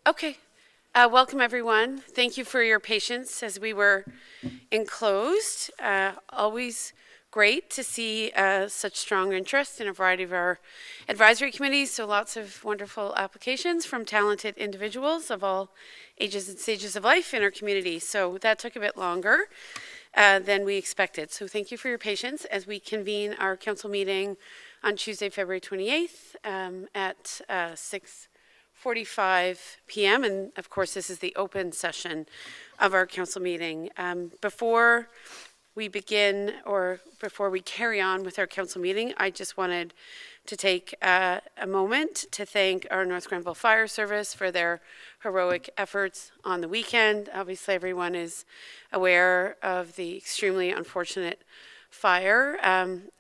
Okay. Welcome, everyone. Thank you for your patience as we were enclosed. Always great to see such strong interest in a variety of our advisory committees. So lots of wonderful applications from talented individuals of all ages and stages of life in our community. So that took a bit longer than we expected. So thank you for your patience as we convene our council meeting on Tuesday, February 28th at 6:45 p.m. And of course, this is the open session of our council meeting. Before we begin, or before we carry on with our council meeting, I just wanted to take a moment to thank our North Grenville Fire Service for their heroic efforts on the weekend. Obviously, everyone is aware of the extremely unfortunate fire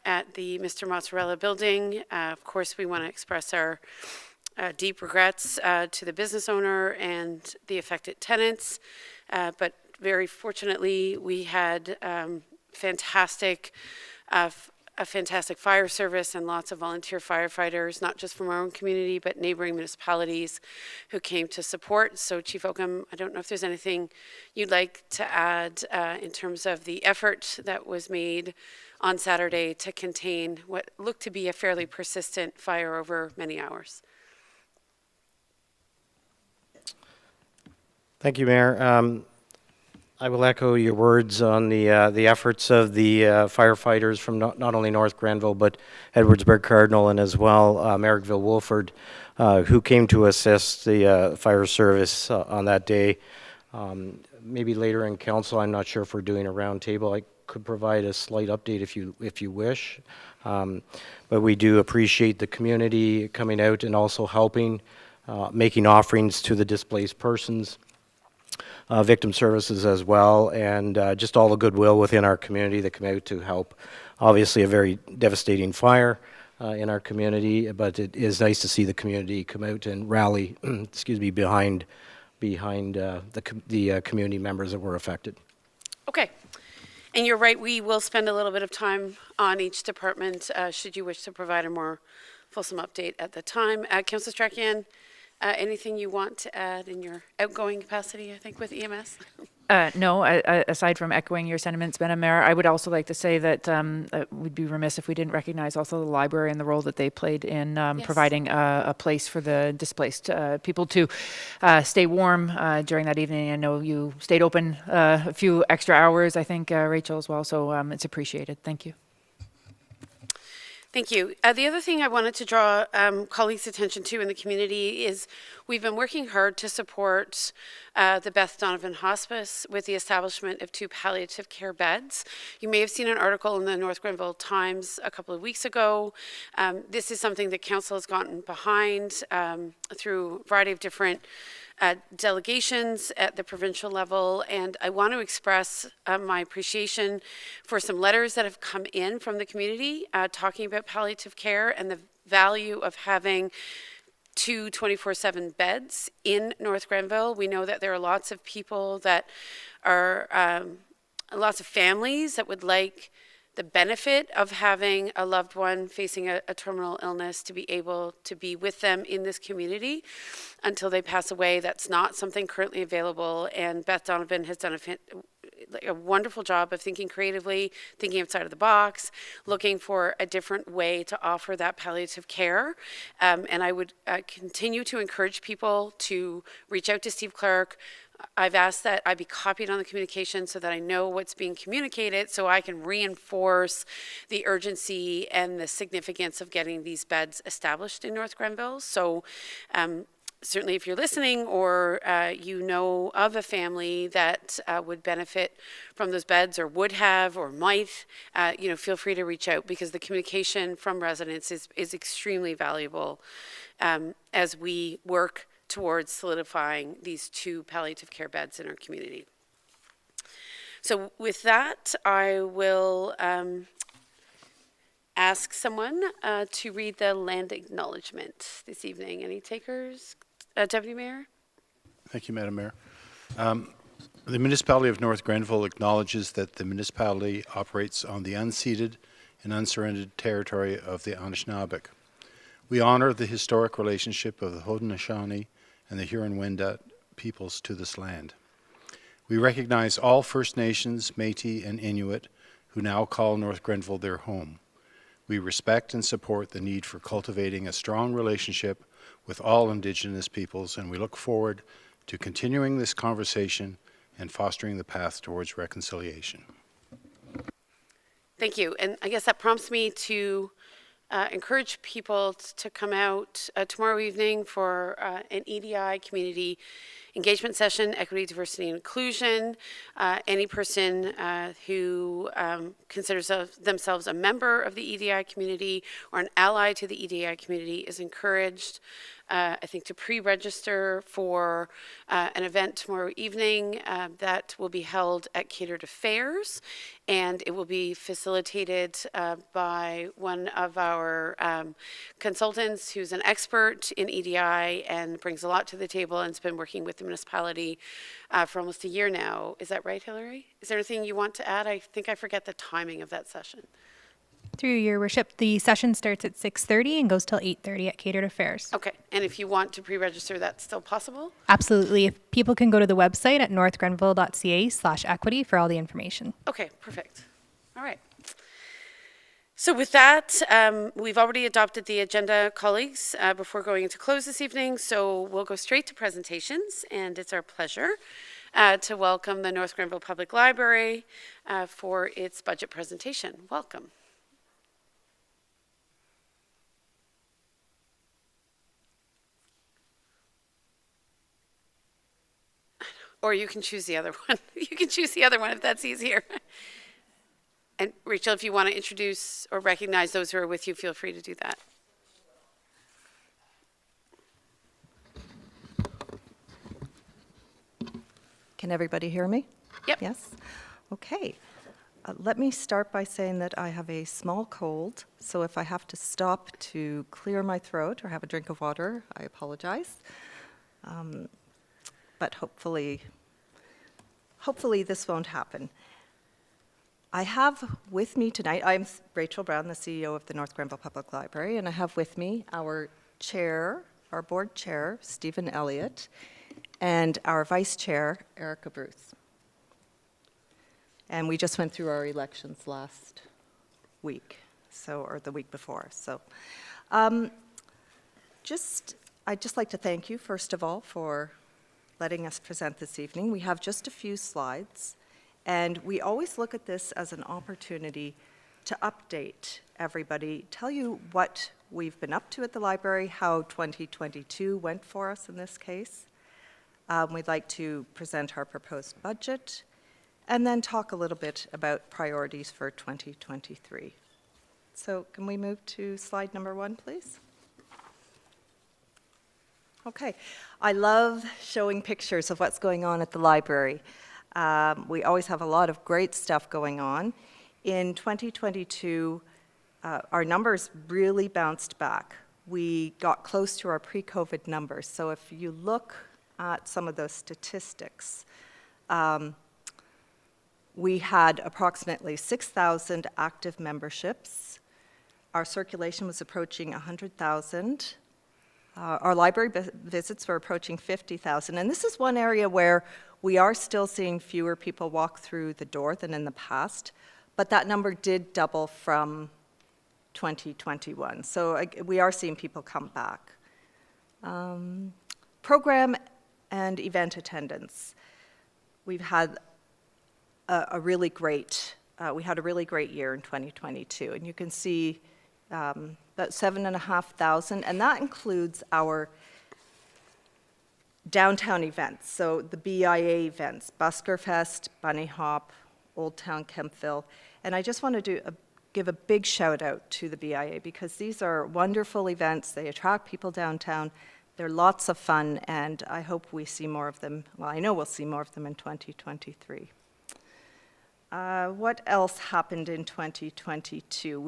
at the Mr. Mozzarella building. Of course, we want to express our deep regrets to the business owner and the affected tenants, but very fortunately, we had a fantastic fire service and lots of volunteer firefighters, not just from our own community, but neighboring municipalities who came to support. So Chief Oakham, I don't know if there's anything you'd like to add in terms of the effort that was made on Saturday to contain what looked to be a fairly persistent fire over many hours. Thank you, Mayor. I will echo your words on the efforts of the firefighters from not only North Grenville, but Edwardsburg Cardinal, and as well Merrickville Wolford, who came to assist the fire service on that day. Maybe later in council, I'm not sure if we're doing a roundtable. I could provide a slight update if you wish. But we do appreciate the community coming out and also helping, making offerings to the displaced persons. Victim services as well, and just all the goodwill within our community that come out to help. Obviously a very devastating fire in our community, but it is nice to see the community come out and rally excuse me, behind the community members that were affected. Okay. And you're right, we will spend a little bit of time on each department should you wish to provide a more fulsome update at the time. Councillor Strachan, anything you want to add in your outgoing capacity, I think, with EMS? No, aside from echoing your sentiments, Madam Mayor, I would also like to say that we'd be remiss if we didn't recognize also the library and the role that they played in Yes. providing a place for the displaced people to stay warm during that evening. I know you stayed open a few extra hours, I think, Rachel, as well, so it's appreciated. Thank you. Thank you. The other thing I wanted to draw colleagues' attention to in the community is we've been working hard to support the Beth Donovan Hospice with the establishment of 2 palliative care beds. You may have seen an article in the North Grenville Times a couple of weeks ago. This is something that council has gotten behind through a variety of different delegations at the provincial level, and I want to express my appreciation for some letters that have come in from the community talking about palliative care and the value of having 2 24/7 beds in North Grenville. We know that there are lots of people that are, lots of families that would like the benefit of having a loved one facing a terminal illness to be able to be with them in this community until they pass away. That's not something currently available, and Beth Donovan has done a wonderful job of thinking creatively, thinking outside of the box, looking for a different way to offer that palliative care. And I would continue to encourage people to reach out to Steve Clark. I've asked that I be copied on the communication so that I know what's being communicated, so I can reinforce the urgency and the significance of getting these beds established in North Grenville. So certainly if you're listening, or you know of a family that would benefit from those beds, or would have, or might, feel free to reach out, because the communication from residents is extremely valuable as we work towards solidifying these 2 palliative care beds in our community. So with that, I will ask someone to read the land acknowledgement this evening. Any takers? Deputy Mayor? Thank you, Madam Mayor. The municipality of North Grenville acknowledges that the municipality operates on the unceded and unsurrendered territory of the Anishinaabe. We honor the historic relationship of the Haudenosaunee and the Huron-Wendat peoples to this land. We recognize all First Nations, Métis, and Inuit who now call North Grenville their home. We respect and support the need for cultivating a strong relationship with all Indigenous peoples, and we look forward to continuing this conversation and fostering the path towards reconciliation. Thank you. And I guess that prompts me to encourage people to come out tomorrow evening for an EDI community engagement session, equity, diversity, and inclusion. Any person who considers themselves a member of the EDI community or an ally to the EDI community is encouraged, I think, to pre-register for an event tomorrow evening that will be held at Catered Affairs, and it will be facilitated by one of our consultants who's an expert in EDI and brings a lot to the table and has been working with the municipality for almost a year now. Is that right, Hillary? Is there anything you want to add? I think I forget the timing of that session. Through your worship, the session starts at 6:30 and goes till 8:30 at Catered Affairs. Okay, and if you want to pre-register, that's still possible? Absolutely. If people can go to the website at northgrenville.ca/equity for all the information. Okay, perfect. All right. So with that, we've already adopted the agenda, colleagues, before going into close this evening, so we'll go straight to presentations, and it's our pleasure to welcome the North Grenville Public Library for its budget presentation. Welcome. Or you can choose the other one. You can choose the other one if that's easier. And Rachel, if you want to introduce or recognize those who are with you, feel free to do that. Can everybody hear me? Yep. Yes? Okay. Let me start by saying that I have a small cold, so if I have to stop to clear my throat or have a drink of water, I apologize. But hopefully this won't happen. I have with me tonight, I'm Rachel Brown, the CEO of the North Grenville Public Library, and I have with me our chair, our board chair, Stephen Elliott, and our vice chair, Erica Bruce. And we just went through our elections last week, or the week before. So I'd just like to thank you, first of all, for letting us present this evening. We have just a few slides, and we always look at this as an opportunity to update everybody, tell you what we've been up to at the library, how 2022 went for us in this case. We'd like to present our proposed budget, and then talk a little bit about priorities for 2023. So can we move to slide number 1, please? Okay, I love showing pictures of what's going on at the library. We always have a lot of great stuff going on. In 2022, our numbers really bounced back. We got close to our pre-COVID numbers. So if you look at some of those statistics, we had approximately 6,000 active memberships. Our circulation was approaching 100,000. Our library visits were approaching 50,000. And this is one area where we are still seeing fewer people walk through the door than in the past, but that number did double from 2021. So we are seeing people come back. Program and event attendance. We've had a really great year in 2022, and you can see about 7,500, and that includes our downtown events, so the BIA events, Busker Fest, Bunny Hop, Old Town Kempville, and I just want to give a big shout out to the BIA because these are wonderful events. They attract people downtown. They're lots of fun, and I hope we see more of them. Well, I know we'll see more of them in 2023. What else happened in 2022?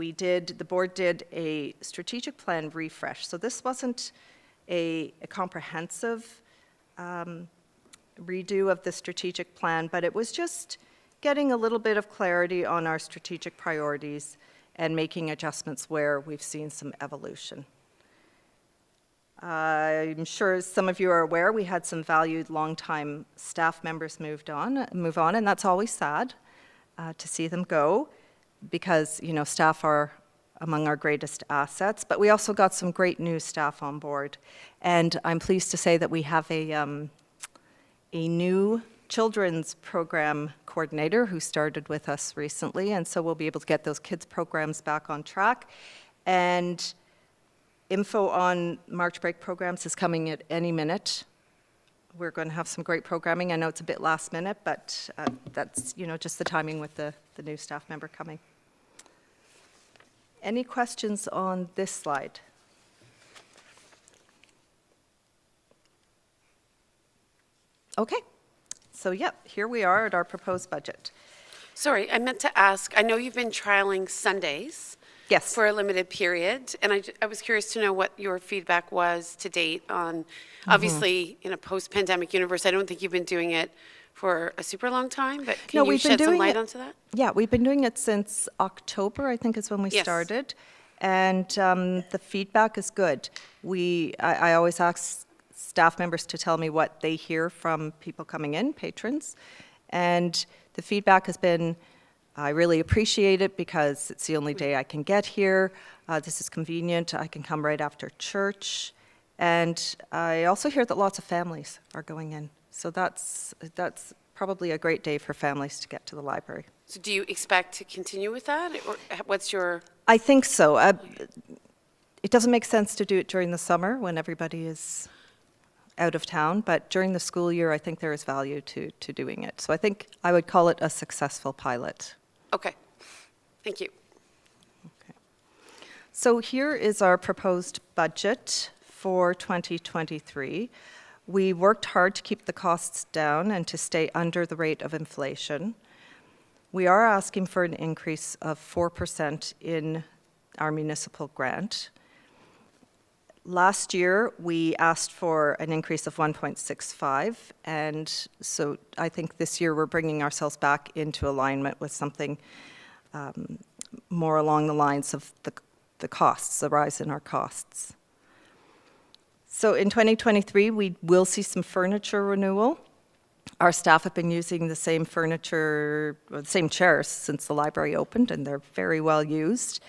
The board did a strategic plan refresh. So this wasn't a comprehensive redo of the strategic plan, but it was just getting a little bit of clarity on our strategic priorities and making adjustments where we've seen some evolution. I'm sure some of you are aware, we had some valued longtime staff members move on, and that's always sad to see them go, because, you know, staff are among our greatest assets. But we also got some great new staff on board, and I'm pleased to say that we have a new children's program coordinator who started with us recently, and so we'll be able to get those kids programs back on track. And info on March break programs is coming at any minute. We're going to have some great programming. I know it's a bit last minute, but that's, you know, just the timing with the new staff member coming. Any questions on this slide? Okay, so yep, here we are at our proposed budget. Sorry, I meant to ask, I know you've been trialing Sundays Yes. for a limited period, and I was curious to know what your feedback was to date on, obviously, in a post-pandemic universe, I don't think you've been doing it for a super long time, but No, can you we've been shed some doing light it- onto that? Yeah, we've been doing it since October, I think is when we Yes. started. And the feedback is good. I always ask staff members to tell me what they hear from people coming in, patrons. And the feedback has been, I really appreciate it because it's the only day I can get here. This is convenient. I can come right after church. And I also hear that lots of families are going in. So that's probably a great day for families to get to the library. So do you expect to continue with that, or what's your, I think so. It doesn't make sense to do it during the summer when everybody is out of town, but during the school year, I think there is value to doing it. So I think I would call it a successful pilot. okay, thank you. So here is our proposed budget for 2023. We worked hard to keep the costs down and to stay under the rate of inflation. We are asking for an increase of 4% in our municipal grant. Last year, we asked for an increase of 1.65, and so I think this year we're bringing ourselves back into alignment with something more along the lines of the costs, the rise in our costs. So in 2023, we will see some furniture renewal. Our staff have been using the same furniture, or the same chairs since the library opened, and they're very well used.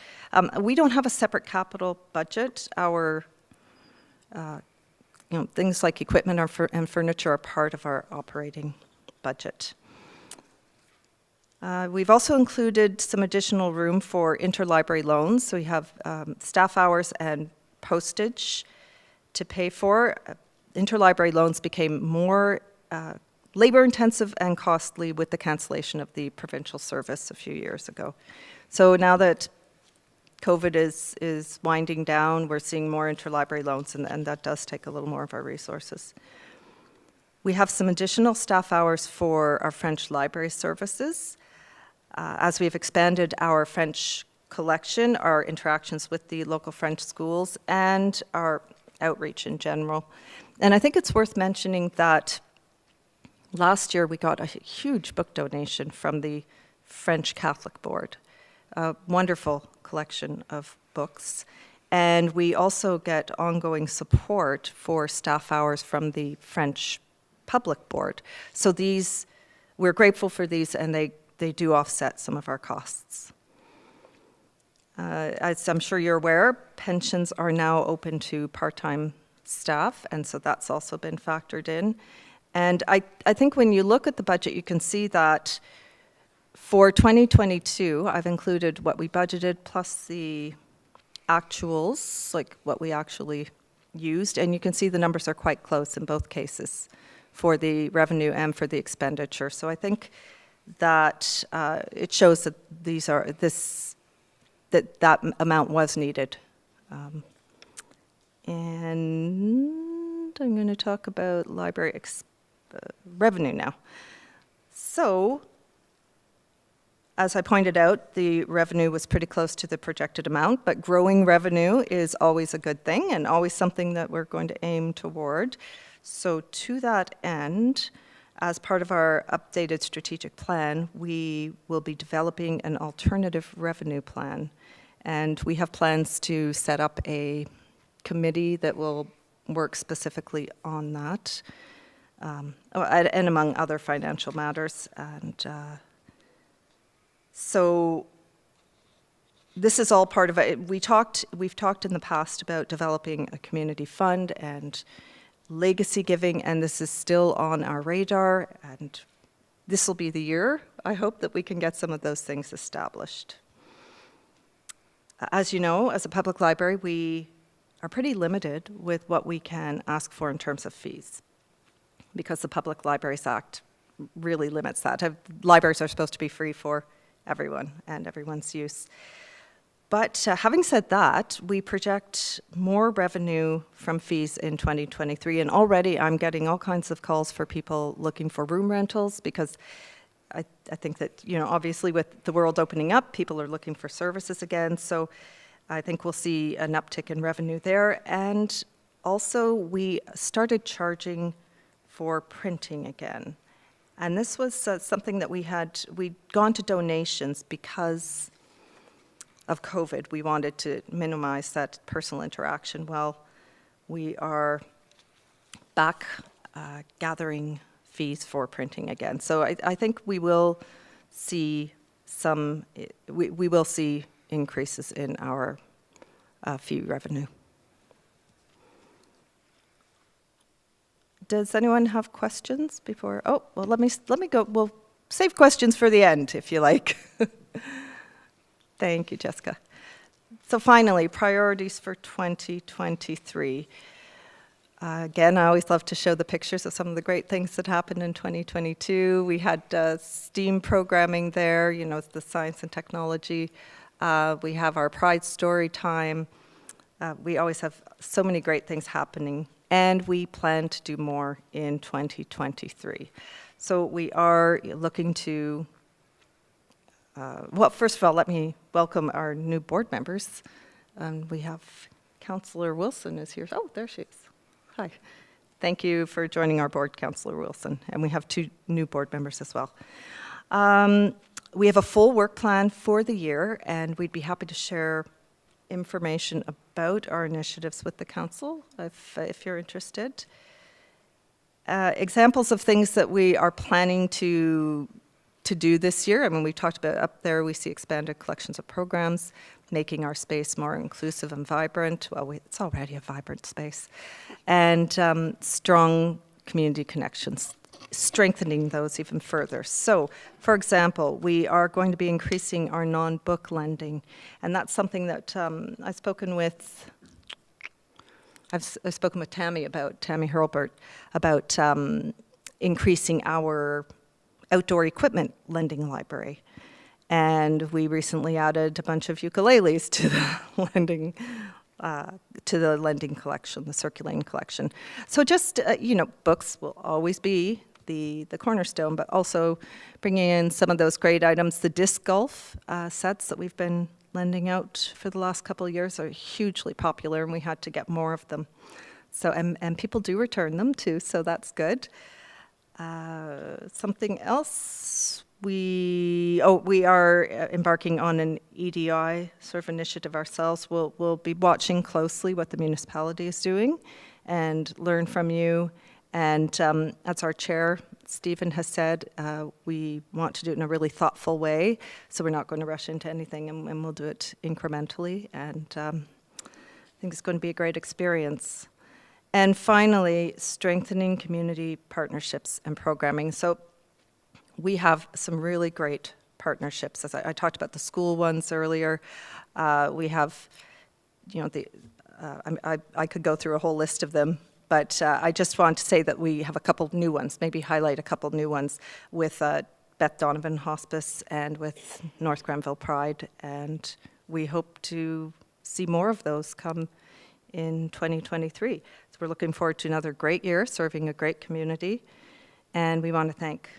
We don't have a separate capital budget. Our things like equipment and furniture are part of our operating budget. We've also included some additional room for interlibrary loans. So we have staff hours and postage to pay for. Interlibrary loans became more labor-intensive and costly with the cancellation of the provincial service a few years ago. So now that COVID is winding down, we're seeing more interlibrary loans, and that does take a little more of our resources. We have some additional staff hours for our French library services. As we've expanded our French collection, our interactions with the local French schools, and our outreach in general. And I think it's worth mentioning that last year we got a huge book donation from the French Catholic Board, a wonderful collection of books. And we also get ongoing support for staff hours from the French Public Board. So we're grateful for these, and they do offset some of our costs. As I'm sure you're aware, pensions are now open to part-time staff, and so that's also been factored in. And I think when you look at the budget, you can see that for 2022, I've included what we budgeted plus the actuals, like what we actually used, and you can see the numbers are quite close in both cases for the revenue and for the expenditure. So I think that it shows that that amount was needed. And I'm going to talk about library revenue now. So, as I pointed out, the revenue was pretty close to the projected amount, but growing revenue is always a good thing and always something that we're going to aim toward. So to that end, as part of our updated strategic plan, we will be developing an alternative revenue plan. And we have plans to set up a committee that will work specifically on that, and among other financial matters. And so this is all part of it. We've talked in the past about developing a community fund and legacy giving, and this is still on our radar, and this will be the year, I hope, that we can get some of those things established. As you know, as a public library, we are pretty limited with what we can ask for in terms of fees, because the Public Libraries Act really limits that. Libraries are supposed to be free for everyone and everyone's use. But having said that, we project more revenue from fees in 2023, and already I'm getting all kinds of calls for people looking for room rentals, because I think that, you know, obviously with the world opening up, people are looking for services again, so I think we'll see an uptick in revenue there. And also, we started charging for printing again. And this was something that we'd gone to donations because of COVID. We wanted to minimize that personal interaction. Well, we are back gathering fees for printing again. So I think we will see we will see increases in our fee revenue. Does anyone have questions before? Oh, well, let me go. We'll save questions for the end, if you like. Thank you, Jessica. So finally, priorities for 2023. Again, I always love to show the pictures of some of the great things that happened in 2022. We had STEAM programming there, you know, the science and technology. We have our Pride Story Time. We always have so many great things happening, and we plan to do more in 2023. So we are looking to, well, first of all, let me welcome our new board members. We have Councillor Wilson is here. Oh, there she is. Hi. Thank you for joining our board, Councillor Wilson. And we have 2 new board members as well. We have a full work plan for the year, and we'd be happy to share information about our initiatives with the council if you're interested. Examples of things that we are planning to do this year. I mean, we talked about up there, we see expanded collections of programs, making our space more inclusive and vibrant. Well, it's already a vibrant space. And strong community connections, strengthening those even further. So, for example, we are going to be increasing our non-book lending. And that's something that I've spoken with Tammy Hurlbert, about increasing our outdoor equipment lending library. And we recently added a bunch of ukuleles to the lending collection, the circulating collection. So just, you know, books will always be the cornerstone, but also bringing in some of those great items. The disc golf sets that we've been lending out for the last couple of years are hugely popular, and we had to get more of them. So, and people do return them too, so that's good. Something else, we are embarking on an EDI sort of initiative ourselves. We'll be watching closely what the municipality is doing and learn from you. And as our chair, Stephen, has said, we want to do it in a really thoughtful way. So we're not going to rush into anything, and we'll do it incrementally. And I think it's going to be a great experience. And finally, strengthening community partnerships and programming. So we have some really great partnerships. As I talked about the school ones earlier, we have, you know, I could go through a whole list of them, but I just want to say that we have a couple new ones, maybe highlight a couple new ones with Beth Donovan Hospice and with North Grenville Pride, and we hope to see more of those come in 2023. So we're looking forward to another great year serving a great community, and we want to thank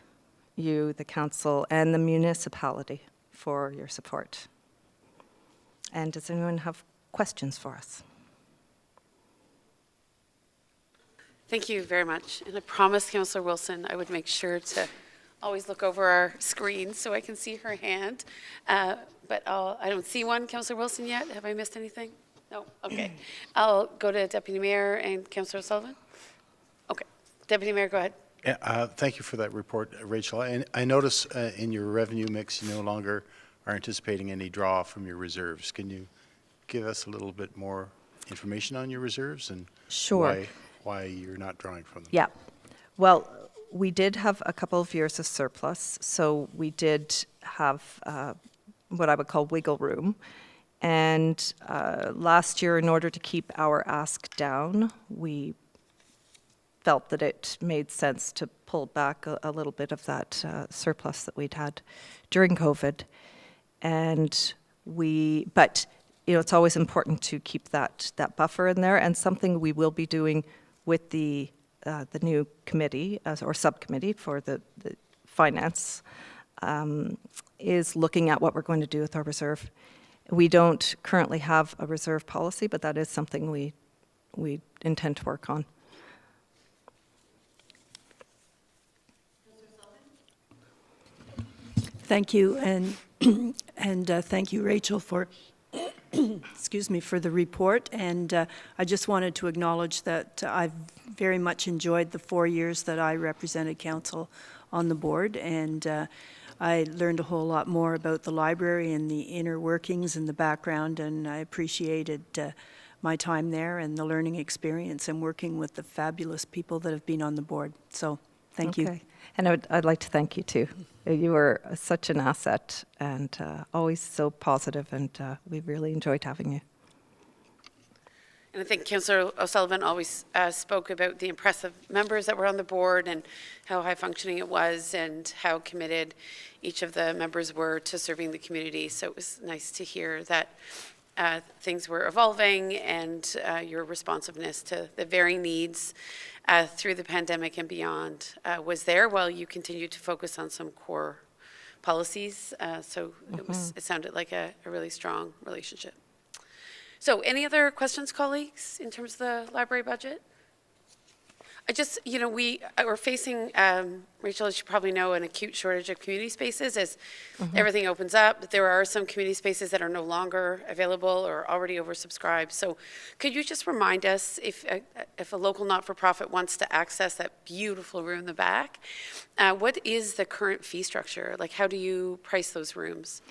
you, the council, and the municipality for your support. And does anyone have questions for us? Thank you very much. And I promised Councillor Wilson I would make sure to always look over our screen so I can see her hand. But I don't see one, Councillor Wilson, yet. Have I missed anything? No? Okay. I'll go to Deputy Mayor and Councillor O'Sullivan. Okay. Deputy Mayor, go ahead. Thank you for that report, Rachel. And I notice in your revenue mix, you no longer are anticipating any draw from your reserves. Can you give us a little bit more information on your reserves and Sure. why you're not drawing from them? Yeah. Well, we did have a couple of years of surplus, so we did have what I would call wiggle room. And last year, in order to keep our ask down, we felt that it made sense to pull back a little bit of that surplus that we'd had during COVID. And but it's always important to keep that buffer in there. And something we will be doing with the new committee or subcommittee for the finance is looking at what we're going to do with our reserve. We don't currently have a reserve policy, but that is something we intend to work on. Thank you, and thank you, Rachel, for excuse me, for the report. And I just wanted to acknowledge that I've very much enjoyed the 4 years that I represented council on the board, and I learned a whole lot more about the library and the inner workings and the background, and I appreciated my time there and the learning experience and working with the fabulous people that have been on the board. So thank you. And I'd like to thank you too. You were such an asset and always so positive, and we really enjoyed having you. And I think Councillor O'Sullivan always spoke about the impressive members that were on the board and how high functioning it was and how committed each of the members were to serving the community. So it was nice to hear that things were evolving and your responsiveness to the varying needs through the pandemic and beyond was there, while you continued to focus on some core policies. So it sounded like a really strong relationship. So any other questions, colleagues, in terms of the library budget? I just, we're facing, Rachel, as you probably know, an acute shortage of community spaces as everything opens up. There are some community spaces that are no longer available or already oversubscribed. So could you just remind us if a local not-for-profit wants to access that beautiful room in the back, what is the current fee structure? Like, how do you price those rooms?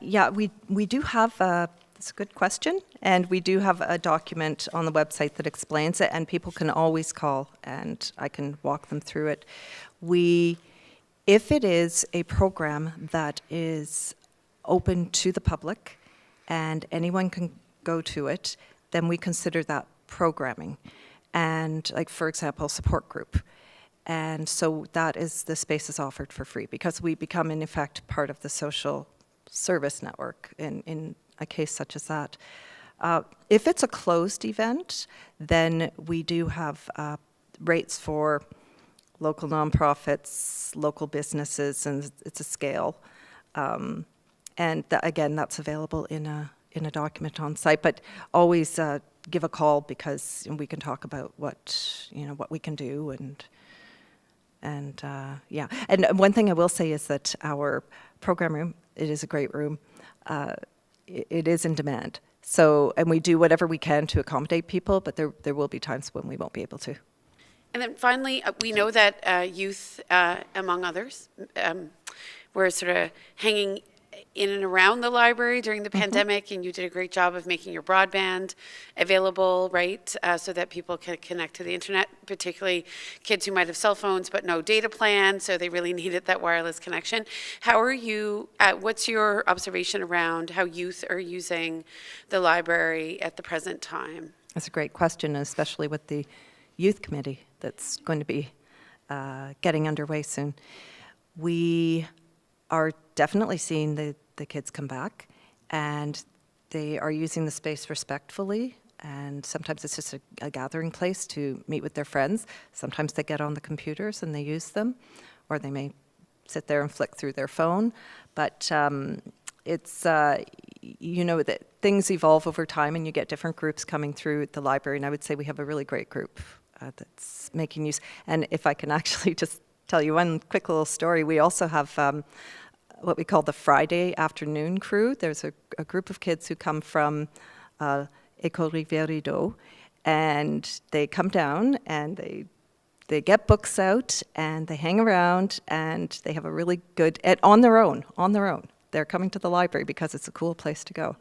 Yeah, we do have that's a good question. And we do have a document on the website that explains it, and people can always call and I can walk them through it. If it is a program that is open to the public and anyone can go to it, then we consider that programming. And like, for example, support group. And so that is, the space is offered for free because we become in effect part of the social service network in a case such as that. If it's a closed event, then we do have rates for local nonprofits, local businesses, and it's a scale. And again, that's available in a document on site. But always give a call because we can talk about what we can do and yeah. And one thing I will say is that our program room, it is a great room. It is in demand. So, and we do whatever we can to accommodate people, but there will be times when we won't be able to. And then finally, we know that youth, among others, were sort of hanging in and around the library during the pandemic, and you did a great job of making your broadband available, right, so that people could connect to the internet, particularly kids who might have cell phones but no data plan, so they really needed that wireless connection. How are you, what's your observation around how youth are using the library at the present time? That's a great question, especially with the youth committee that's going to be getting underway soon. We are definitely seeing the kids come back, and they are using the space respectfully, and sometimes it's just a gathering place to meet with their friends. Sometimes they get on the computers and they use them, or they may sit there and flick through their phone. But it's, that things evolve over time, and you get different groups coming through the library, and I would say we have a really great group that's making use. And if I can actually just tell you one quick little story, we also have what we call the Friday afternoon crew. There's a group of kids who come from École Rivière-Rideau, and they come down and they get books out and they hang around and they have a really good, on their own. They're coming to the library because it's a cool place to go.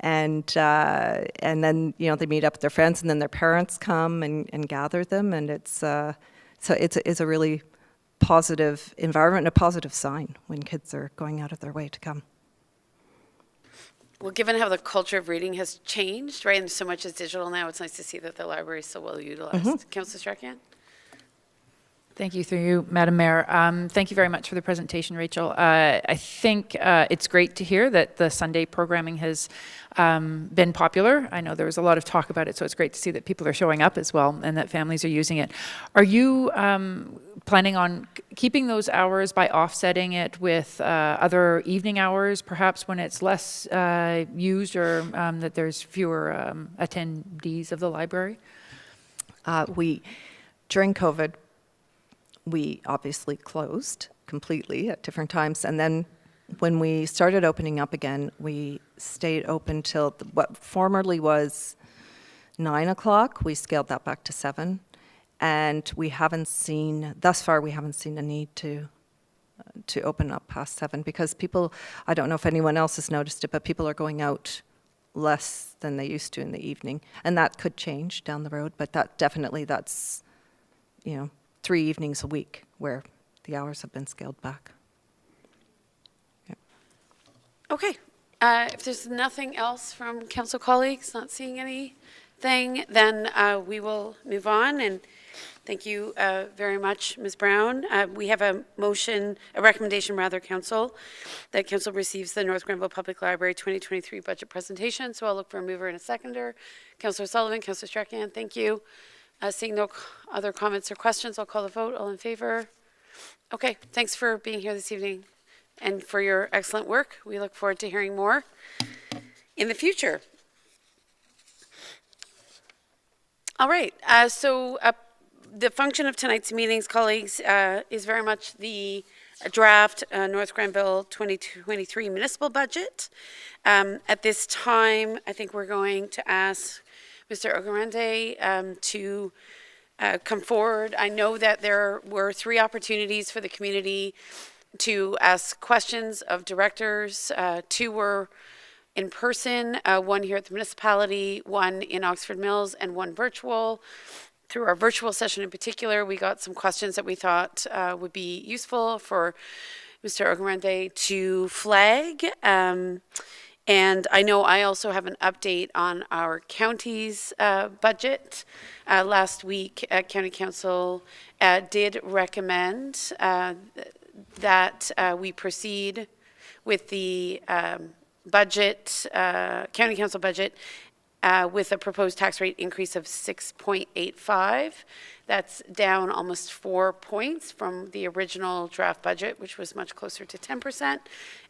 And then, you know, they meet up with their friends, and then their parents come and gather them, and it's a really positive environment and a positive sign when kids are going out of their way to come. Well, given how the culture of reading has changed, right, and so much is digital now, it's nice to see that the library is so well utilized. Councillor Strachan? Thank you, through you, Madam Mayor. Thank you very much for the presentation, Rachel. I think it's great to hear that the Sunday programming has been popular. I know there was a lot of talk about it, so it's great to see that people are showing up as well and that families are using it. Are you planning on keeping those hours by offsetting it with other evening hours, perhaps when it's less used, or that there's fewer attendees of the library? During COVID, we obviously closed completely at different times. And then when we started opening up again, we stayed open till what formerly was 9 o'clock. We scaled that back to 7. And thus far, we haven't seen a need to open up past 7, because people, I don't know if anyone else has noticed it, but people are going out less than they used to in the evening. And that could change down the road, but that's, you know, 3 evenings a week where the hours have been scaled back. Yeah. Okay. If there's nothing else from council colleagues, not seeing anything, then we will move on. And thank you very much, Ms. Brown. We have a recommendation, council, that council receives the North Grenville Public Library 2023 budget presentation. So I'll look for a mover and a seconder. Councillor Sullivan, Councillor Strachan, thank you. Seeing no other comments or questions, I'll call the vote. All in favor? Okay, thanks for being here this evening and for your excellent work. We look forward to hearing more in the future. All right, so the function of tonight's meetings, colleagues, is very much the draft North Grenville 2023 municipal budget. At this time, I think we're going to ask Mr. Ogunrende to come forward. I know that there were 3 opportunities for the community to ask questions of directors. 2 were in person, 1 here at the municipality, 1 in Oxford Mills, and 1 virtual. Through our virtual session in particular, we got some questions that we thought would be useful for Mr. Ogunrende to flag. And I know I also have an update on our county's budget. Last week, County Council did recommend that we proceed with the budget, County Council budget, with a proposed tax rate increase of 6.85. That's down almost 4 points from the original draft budget, which was much closer to 10%.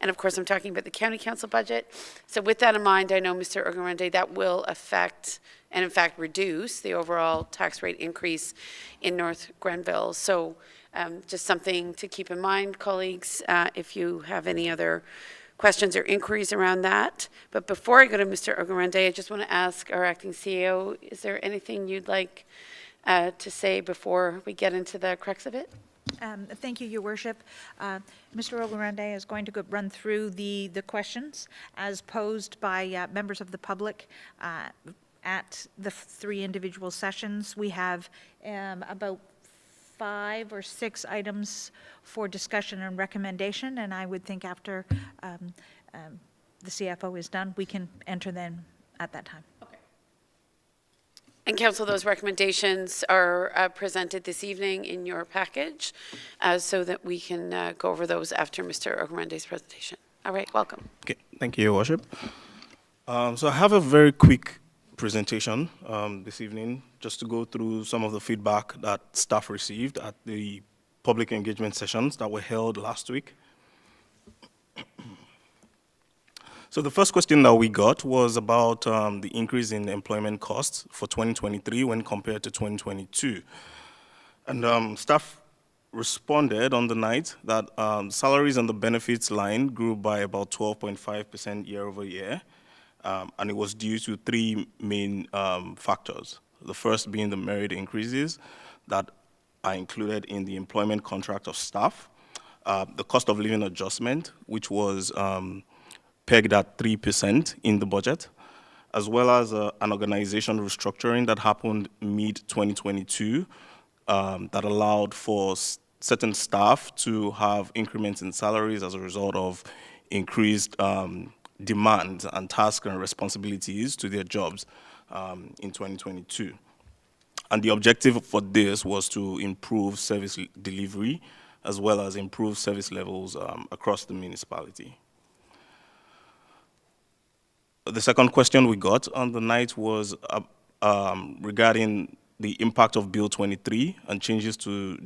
And of course, I'm talking about the County Council budget. So with that in mind, I know, Mr. Ogunrende, that will affect and in fact reduce the overall tax rate increase in North Grenville. So just something to keep in mind, colleagues, if you have any other questions or inquiries around that. But before I go to Mr. Ogunrende, I just want to ask our acting CEO, is there anything you'd like to say before we get into the crux of it? Thank you, Your Worship. Mr. Ogunrende is going to run through the questions as posed by members of the public at the 3 individual sessions. We have about 5 or 6 items for discussion and recommendation, and I would think after the CFO is done, we can enter them at that time. Okay. And Council, those recommendations are presented this evening in your package so that we can go over those after Mr. Ogunrende's presentation. All right, welcome. Okay, thank you, Your Worship. So I have a very quick presentation this evening, just to go through some of the feedback that staff received at the public engagement sessions that were held last week. So the first question that we got was about the increase in employment costs for 2023 when compared to 2022. And staff responded on the night that salaries and the benefits line grew by about 12.5% year over year. and it was due to three main factors. The first being the merit increases that are included in the employment contract of staff, the cost of living adjustment, which was pegged at 3% in the budget, as well as an organization restructuring that happened mid-2022 that allowed for certain staff to have increments in salaries as a result of increased demands and tasks and responsibilities to their jobs in 2022. And the objective for this was to improve service delivery as well as improve service levels across the municipality. The second question we got on the night was regarding the impact of Bill 23 and changes to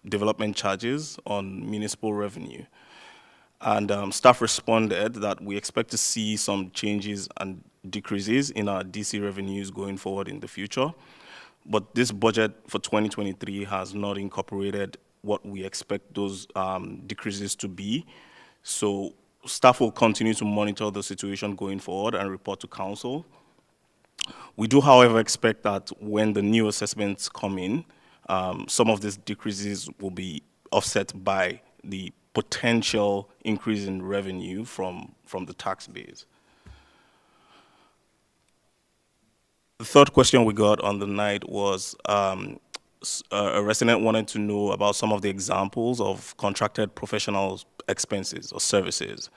development charges on municipal revenue. And staff responded that we expect to see some changes and decreases in our DC revenues going forward in the future. But this budget for 2023 has not incorporated what we expect those decreases to be. So staff will continue to monitor the situation going forward and report to council. We do, however, expect that when the new assessments come in, some of these decreases will be offset by the potential increase in revenue from the tax base. The third question we got on the night was a resident wanted to know about some of the examples of contracted professional expenses or services.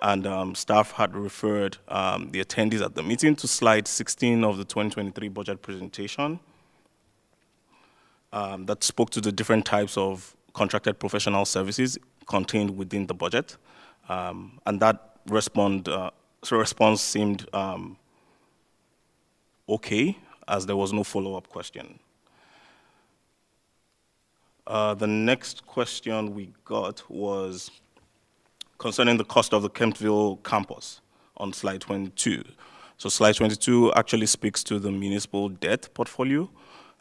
And staff had referred the attendees at the meeting to slide 16 of the 2023 budget presentation that spoke to the different types of contracted professional services contained within the budget. And that response seemed okay, as there was no follow-up question. The next question we got was concerning the cost of the Kemptville campus on slide 22. So slide 22 actually speaks to the municipal debt portfolio.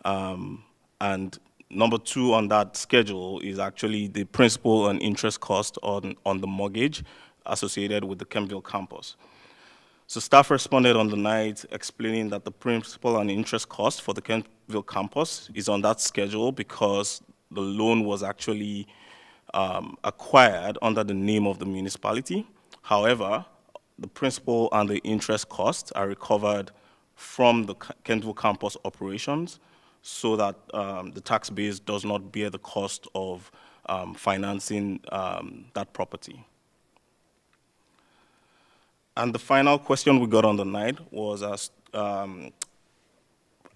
And number 2 on that schedule is actually the principal and interest cost on the mortgage associated with the Kemptville campus. So staff responded on the night explaining that the principal and interest cost for the Kemptville campus is on that schedule because the loan was actually acquired under the name of the municipality. However, the principal and the interest costs are recovered from the Kemptville campus operations so that the tax base does not bear the cost of financing that property. And the final question we got on the night was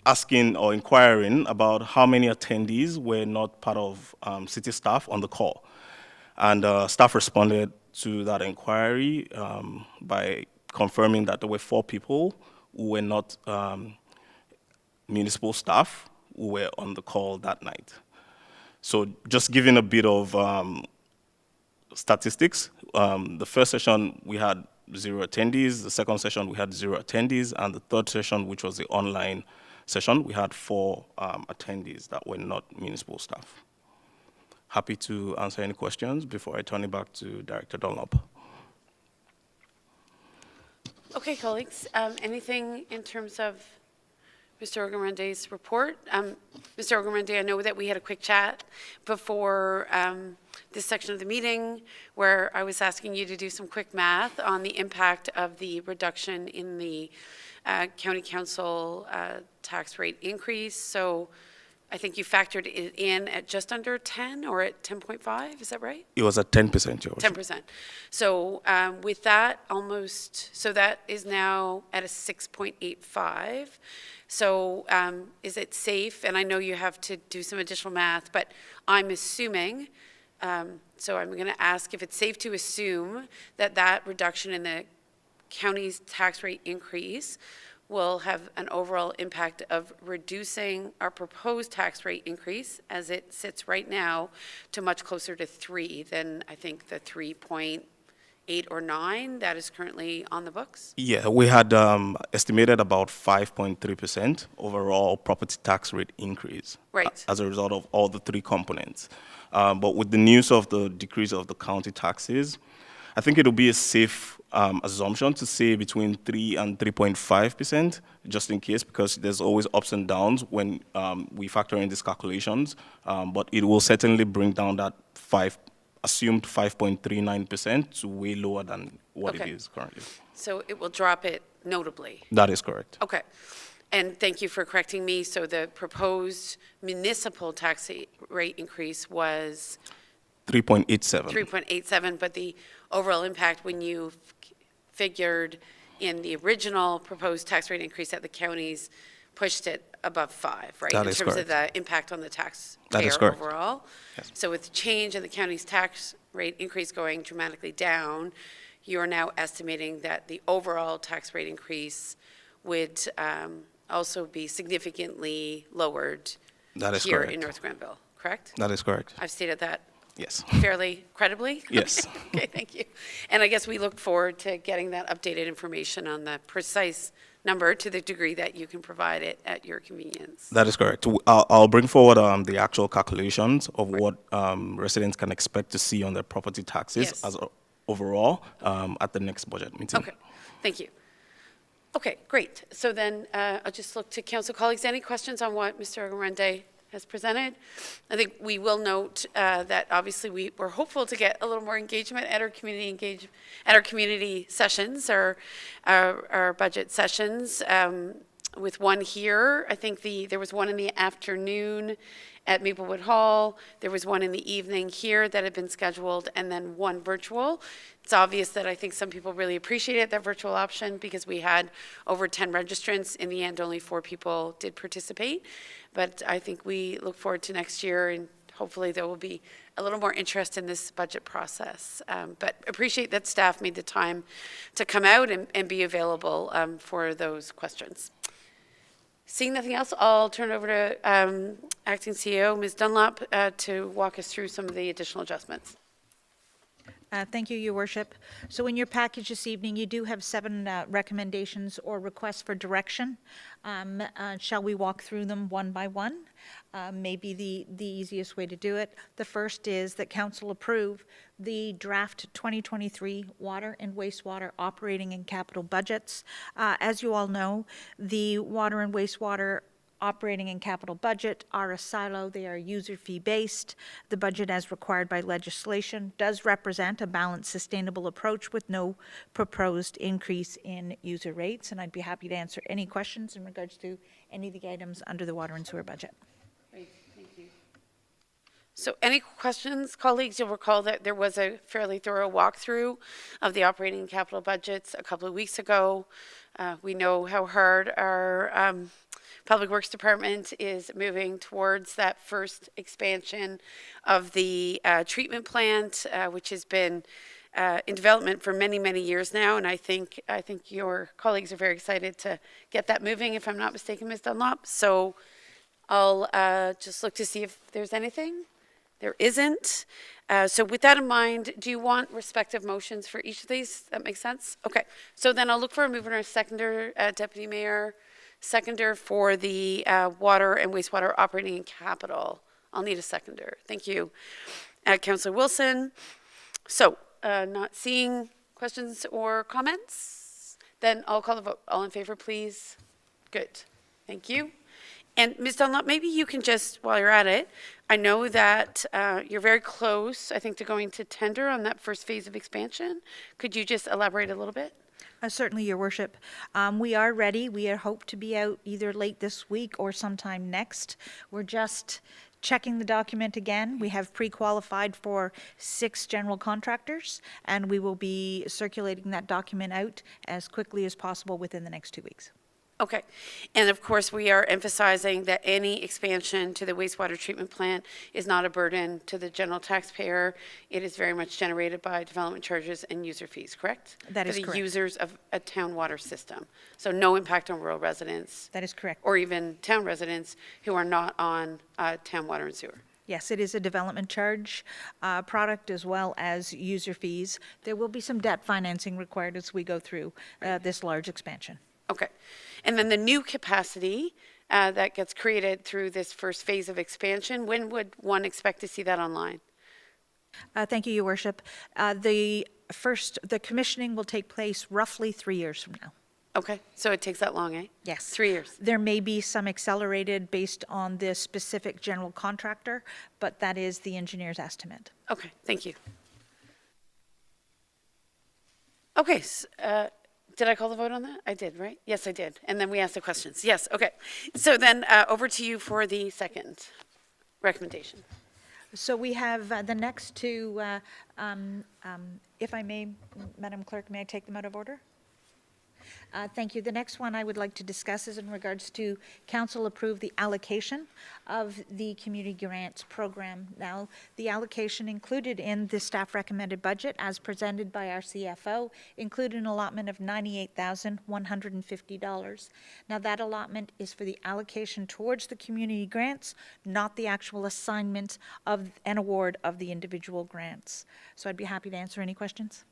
asking or inquiring about how many attendees were not part of city staff on the call. And staff responded to that inquiry by confirming that there were 4 people who were not municipal staff who were on the call that night. So just giving a bit of statistics, the first session we had 0 attendees, the second session we had 0 attendees, and the third session, which was the online session, we had 4 attendees that were not municipal staff. Happy to answer any questions before I turn it back to Director Dunlop. Okay, colleagues, anything in terms of Mr. Ogunrande's report? Mr. Ogunrande, I know that we had a quick chat before this section of the meeting where I was asking you to do some quick math on the impact of the reduction in the county council tax rate increase. So I think you factored it in at just under 10 or at 10.5, is that right? It was at 10%, Your Worship. 10%. So with that almost, so that is now at a 6.85. So is it safe, and I know you have to do some additional math, but I'm assuming, so I'm going to ask if it's safe to assume that that reduction in the county's tax rate increase will have an overall impact of reducing our proposed tax rate increase as it sits right now to much closer to 3 than I think the 3.8 or 9 that is currently on the books? Yeah, we had estimated about 5.3% overall property tax rate increase. Right. As a result of all the 3 components. But with the news of the decrease of the county taxes, I think it'll be a safe assumption to say between 3 and 3.5%, just in case, because there's always ups and downs when we factor in these calculations. But it will certainly bring down that assumed 5.39% to way lower than what it Okay. is currently. So it will drop it notably. That is correct. Okay. And thank you for correcting me. So the proposed municipal tax rate increase was 3.87. 3.87, but the overall impact when you figured in the original proposed tax rate increase at the counties pushed it above 5, right? That is In terms of the impact on the That taxpayer is correct. overall. Yes. So with the change in the county's tax rate increase going dramatically down, you are now estimating that the overall tax rate increase would also be significantly lowered That is here correct. in North Granville, correct? That is correct. I've stated that Yes. fairly credibly? Yes. Okay, thank you. And I guess we look forward to getting that updated information on the precise number to the degree that you can provide it at your convenience. That is correct. I'll bring forward the actual calculations of what residents can expect to see on their property taxes Yes. as overall at the next budget meeting. Okay, thank you. Okay, great. So then I'll just look to council colleagues. Any questions on what Mr. Ogarande has presented? I think we will note that obviously we're hopeful to get a little more engagement at our community sessions or our budget sessions. With one here, I think there was one in the afternoon at Maplewood Hall. There was one in the evening here that had been scheduled, and then one virtual. It's obvious that I think some people really appreciated that virtual option because we had over 10 registrants. In the end, only 4 people did participate. But I think we look forward to next year, and hopefully there will be a little more interest in this budget process. But appreciate that staff made the time to come out and be available for those questions. Seeing nothing else, I'll turn it over to Acting CEO, Ms. Dunlop, to walk us through some of the additional adjustments. Thank you, Your Worship. So in your package this evening, you do have 7 recommendations or requests for direction. Shall we walk through them one by one? Maybe the easiest way to do it. The first is that council approve the draft 2023 water and wastewater operating and capital budgets. As you all know, the water and wastewater operating and capital budget are a silo. They are user fee based. The budget, as required by legislation, does represent a balanced, sustainable approach with no proposed increase in user rates. And I'd be happy to answer any questions in regards to any of the items under the water and sewer budget. Great, thank you. So any questions, colleagues? You'll recall that there was a fairly thorough walkthrough of the operating and capital budgets a couple of weeks ago. We know how hard our Public Works Department is moving towards that first expansion of the treatment plant, which has been in development for many, many years now. And I think your colleagues are very excited to get that moving, if I'm not mistaken, Ms. Dunlop. So I'll just look to see if there's anything. There isn't. So with that in mind, do you want respective motions for each of these? That makes sense? Okay. So then I'll look for a mover and a seconder, Deputy Mayor. Seconder for the water and wastewater operating and capital. I'll need a seconder. Thank you. Councillor Wilson. So not seeing questions or comments, then I'll call the vote. All in favor, please. Good. Thank you. And Ms. Dunlop, maybe you can just, while you're at it, I know that you're very close, I think, to going to tender on that first phase of expansion. Could you just elaborate a little bit? Certainly, Your Worship. We are ready. We hope to be out either late this week or sometime next. We're just checking the document again. We have pre-qualified for 6 general contractors, and we will be circulating that document out as quickly as possible within the next 2 weeks. Okay. And of course, we are emphasizing that any expansion to the wastewater treatment plant is not a burden to the general taxpayer. It is very much generated by development charges and user fees, correct? That is correct. For the correct. users of a town water system. So no impact on rural residents. That is correct. Or even town residents who are not on town water and sewer. Yes, it is a development charge product as well as user fees. There will be some debt financing required as we go through this large expansion. Okay. And then the new capacity that gets created through this first phase of expansion, when would one expect to see that online? Thank you, Your Worship. The commissioning will take place roughly 3 years from now. Okay, so it takes that long, eh? Yes. 3 years. There may be some accelerated based on the specific general contractor, but that is the engineer's estimate. Okay, thank you. Okay, did I call the vote on that? I did, right? Yes, I did. And then we asked the questions. Yes, okay. So then over to you for the second recommendation. So we have the next two, if I may, Madam Clerk, may I take them out of order? Thank you. The next one I would like to discuss is in regards to council approve the allocation of the community grants program. Now, the allocation included in the staff recommended budget as presented by our CFO included an allotment of $98,150. Now, that allotment is for the allocation towards the community grants, not the actual assignment of an award of the individual grants. So I'd be happy to answer any questions.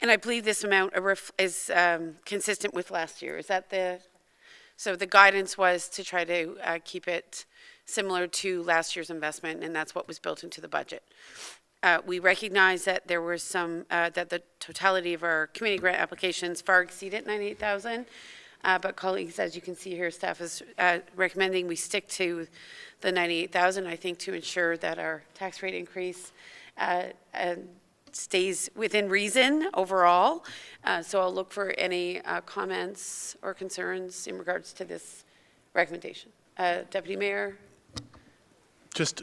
And I believe this amount is consistent with last year. Is that so the guidance was to try to keep it similar to last year's investment, and that's what was built into the budget. We recognize that there were that the totality of our community grant applications far exceeded 98,000. But colleagues, as you can see here, staff is recommending we stick to the 98,000, I think, to ensure that our tax rate increase stays within reason overall. So I'll look for any comments or concerns in regards to this recommendation. Deputy Mayor? Just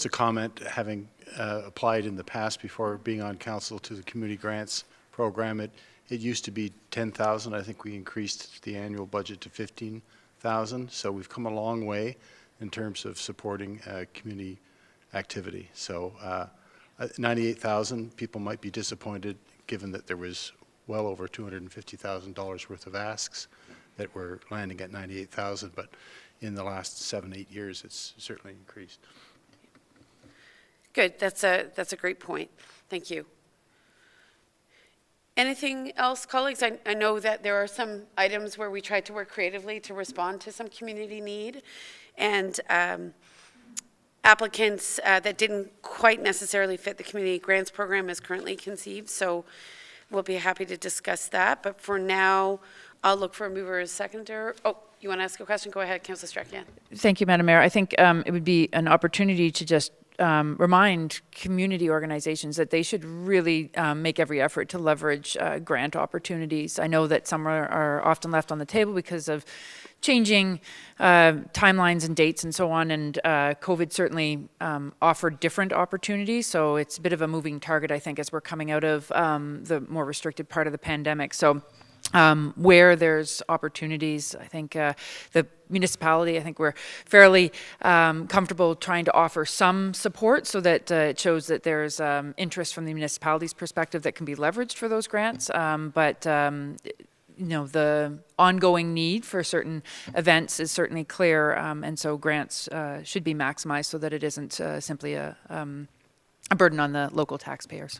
a comment, having applied in the past before being on council to the community grants program, it used to be 10,000. I think we increased the annual budget to 15,000. So we've come a long way in terms of supporting community activity. So 98,000, people might be disappointed given that there was well over $250,000 worth of asks that were landing at 98,000, but in the last 7-8 years, it's certainly increased. Good, that's a great point. Thank you. Anything else, colleagues? I know that there are some items where we tried to work creatively to respond to some community need, and applicants that didn't quite necessarily fit the community grants program as currently conceived, so we'll be happy to discuss that. But for now, I'll look for a mover as seconder. Oh, you want to ask a question? Go ahead, Councillor Strakian. Thank you, Madam Mayor. I think it would be an opportunity to just remind community organizations that they should really make every effort to leverage grant opportunities. I know that some are often left on the table because of changing timelines and dates and so on, and COVID certainly offered different opportunities, so it's a bit of a moving target, I think, as we're coming out of the more restricted part of the pandemic. So where there's opportunities, I think the municipality, I think we're fairly comfortable trying to offer some support so that it shows that there's interest from the municipality's perspective that can be leveraged for those grants. But you know, the ongoing need for certain events is certainly clear, and so grants should be maximized so that it isn't simply a burden on the local taxpayers.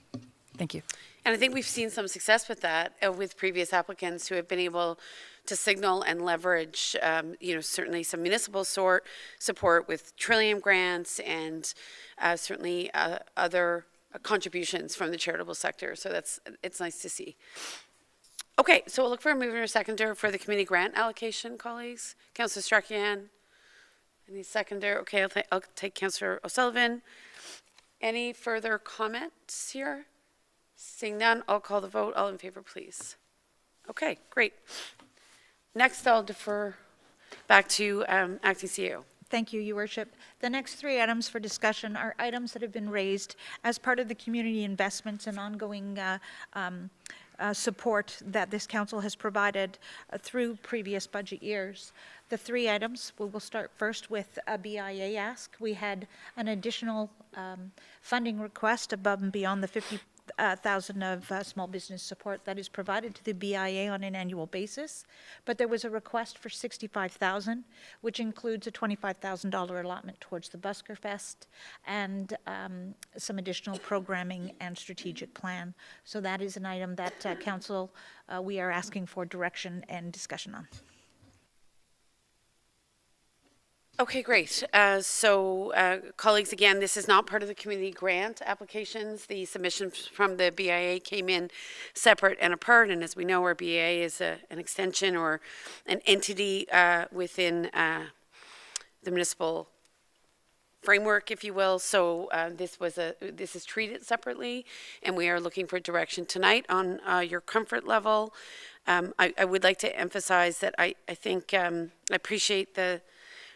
Thank you. And I think we've seen some success with that with previous applicants who have been able to signal and leverage, you know, certainly some municipal support with Trillium grants and certainly other contributions from the charitable sector. So it's nice to see. Okay, so we'll look for a mover or seconder for the community grant allocation, colleagues. Councillor Strakian, any seconder? Okay, I'll take Councillor O'Sullivan. Any further comments here? Seeing none, I'll call the vote. All in favor, please. Okay, great. Next, I'll defer back to Acting CEO. Thank you, Your Worship. The next three items for discussion are items that have been raised as part of the community investments and ongoing support that this council has provided through previous budget years. The three items, we will start first with a BIA ask. We had an additional funding request above and beyond the 50,000 of small business support that is provided to the BIA on an annual basis, but there was a request for 65,000, which includes a $25,000 allotment towards the Busker Fest and some additional programming and strategic plan. So that is an item that council we are asking for direction and discussion on. Okay, great. Colleagues, again, this is not part of the community grant applications. The submission from the BIA came in separate and apart, and as we know, our BIA is an extension or an entity within the municipal framework, if you will. So this is treated separately, and we are looking for direction tonight on your comfort level. I would like to emphasize that I think I appreciate the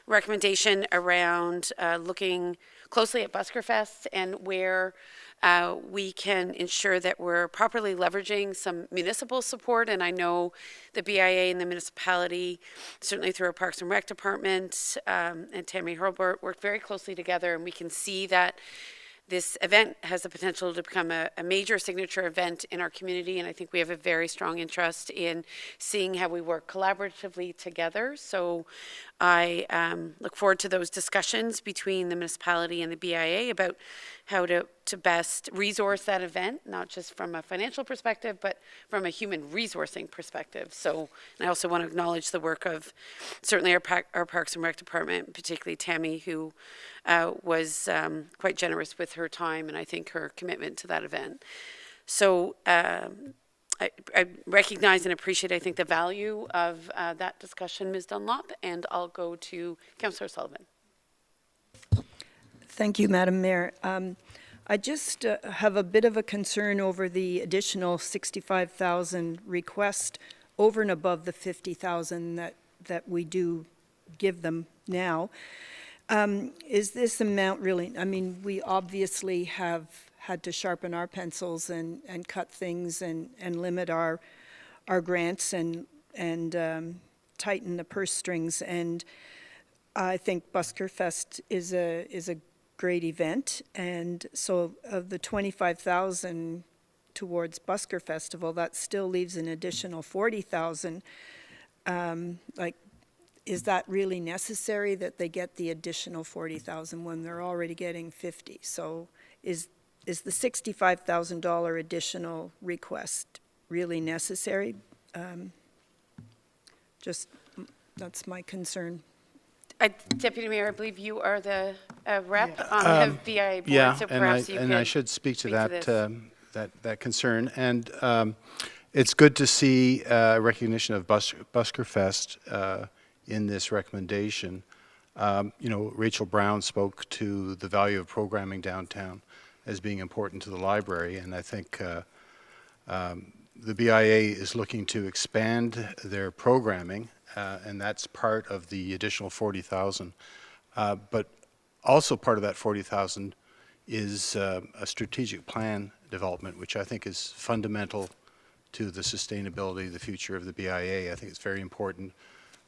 recommendation around looking closely at Buskerfest and where we can ensure that we're properly leveraging some municipal support. And I know the BIA and the municipality, certainly through our Parks and Rec department, and Tammy Hurlburt, work very closely together, and we can see that this event has the potential to become a major signature event in our community, and I think we have a very strong interest in seeing how we work collaboratively together. So I look forward to those discussions between the municipality and the BIA about how to best resource that event, not just from a financial perspective, but from a human resourcing perspective. So, and I also want to acknowledge the work of certainly our Parks and Rec department, particularly Tammy, who was quite generous with her time and I think her commitment to that event. So I recognize and appreciate, I think, the value of that discussion, Ms. Dunlop, and I'll go to Councillor Sullivan. Thank you, Madam Mayor. I just have a bit of a concern over the additional 65,000 request over and above the 50,000 that we do give them now. Is this amount really, I mean, we obviously have had to sharpen our pencils and cut things and limit our grants and tighten the purse strings. And I think Buskerfest is a great event. And so of the 25,000 towards Busker Festival, that still leaves an additional 40,000. Is that really necessary that they get the additional 40,000 when they're already getting 50? So is the $65,000 additional request really necessary? That's my concern. Deputy Mayor, I believe you are the rep on the BIA board, so perhaps I should speak to that concern. And it's good to see recognition of Buskerfest in this recommendation. Rachel Brown spoke to the value of programming downtown as being important to the library, and I think the BIA is looking to expand their programming, and that's part of the additional 40,000. But also part of that 40,000 is a strategic plan development, which I think is fundamental to the sustainability, the future of the BIA. I think it's very important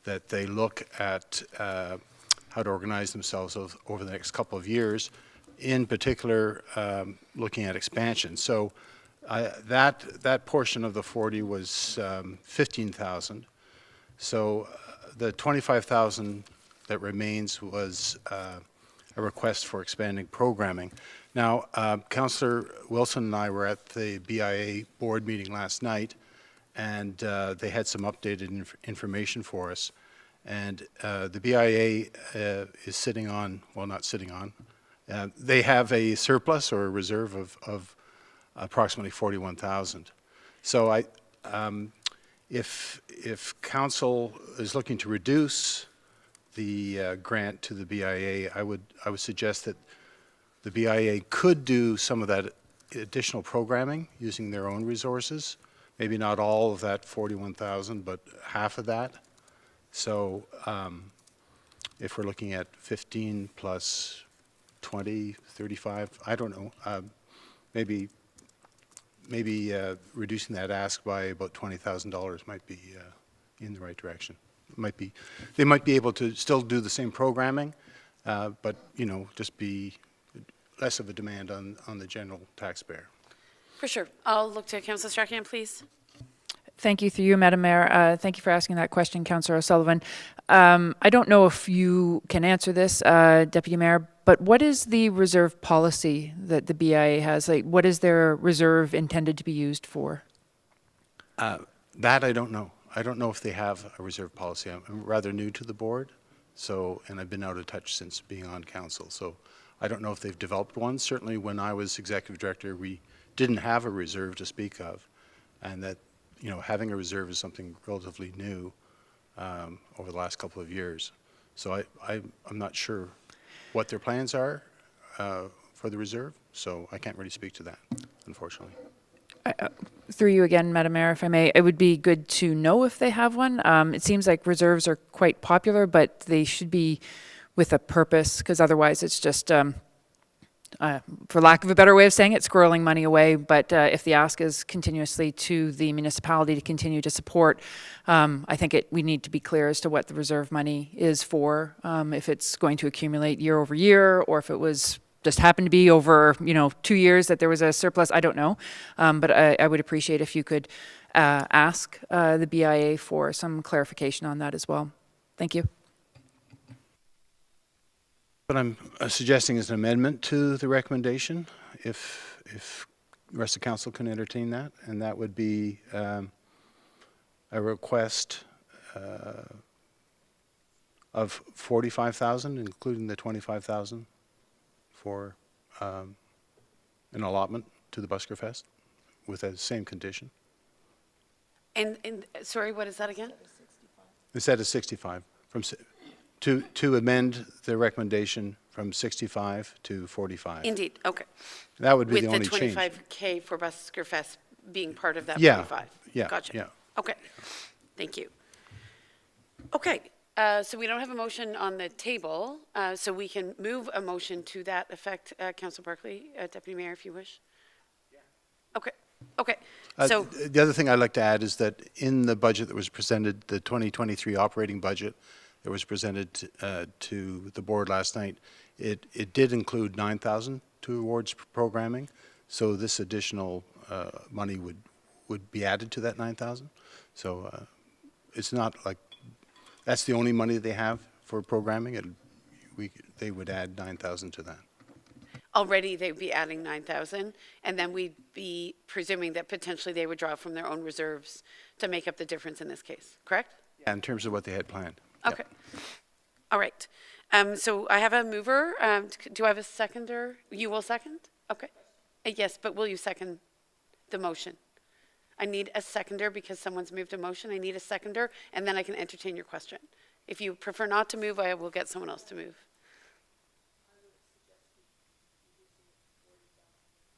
that they look at how to organize themselves over the next couple of years, in particular looking at expansion. So that portion of the 40 was 15,000. So the 25,000 that remains was a request for expanding programming. Now, Councillor Wilson and I were at the BIA board meeting last night, and they had some updated information for us. And the BIA is sitting on, well, not sitting on, they have a surplus or a reserve of approximately 41,000. So if council is looking to reduce the grant to the BIA, I would suggest that the BIA could do some of that additional programming using their own resources. Maybe not all of that 41,000, but half of that. So if we're looking at 15 plus 20, 35, I don't know, maybe reducing that ask by about $20,000 might be in the right direction. They might be able to still do the same programming, but just be less of a demand on the general taxpayer. For sure. I'll look to Councillor Strachan, please. Thank you through you, Madam Mayor. Thank you for asking that question, Councillor O'Sullivan. I don't know if you can answer this, Deputy Mayor, but what is the reserve policy that the BIA has? Like, what is their reserve intended to be used for? That I don't know. I don't know if they have a reserve policy. I'm rather new to the board, So, and I've been out of touch since being on council. So I don't know if they've developed one. Certainly when I was executive director, we didn't have a reserve to speak of. And that, you know, having a reserve is something relatively new over the last couple of years. So I'm not sure what their plans are for the reserve. So I can't really speak to that, unfortunately. Through you again, Madam Mayor, if I may, it would be good to know if they have one. It seems like reserves are quite popular, but they should be with a purpose, because otherwise it's just, for lack of a better way of saying it, squirreling money away. But if the ask is continuously to the municipality to continue to support, I think we need to be clear as to what the reserve money is for, if it's going to accumulate year over year, or if it was just happened to be over, 2 years that there was a surplus. I don't know. But I would appreciate if you could ask the BIA for some clarification on that as well. Thank you. What I'm suggesting is an amendment to the recommendation, if the rest of council can entertain that, and that would be a request of $45,000, including the $25,000 for an allotment to the Busker Fest with the same condition. And sorry, what is that again? Instead of 65, to amend the recommendation from 65 to 45. Indeed, okay. That would be the only With the change. 25K for Busker Fest being part of that Yeah, 45? yeah, Gotcha. yeah. Okay, thank you. Okay, so we don't have a motion on the table, so we can move a motion to that effect, Councillor Barclay, Deputy Mayor, if you wish. Okay, okay, so, The other thing I'd like to add is that in the budget that was presented, the 2023 operating budget that was presented to the board last night, it did include $9,000 towards programming. So this additional money would be added to that $9,000. So it's not like that's the only money they have for programming. They would add $9,000 to that. already they'd be adding 9,000, and then we'd be presuming that potentially they would draw from their own reserves to make up the difference in this case, correct? Yeah, in terms of what they had planned. Okay. All right. So I have a mover. Do I have a seconder? You will second? Okay. Yes, but will you second the motion? I need a seconder because someone's moved a motion. I need a seconder, and then I can entertain your question. If you prefer not to move, I will get someone else to move.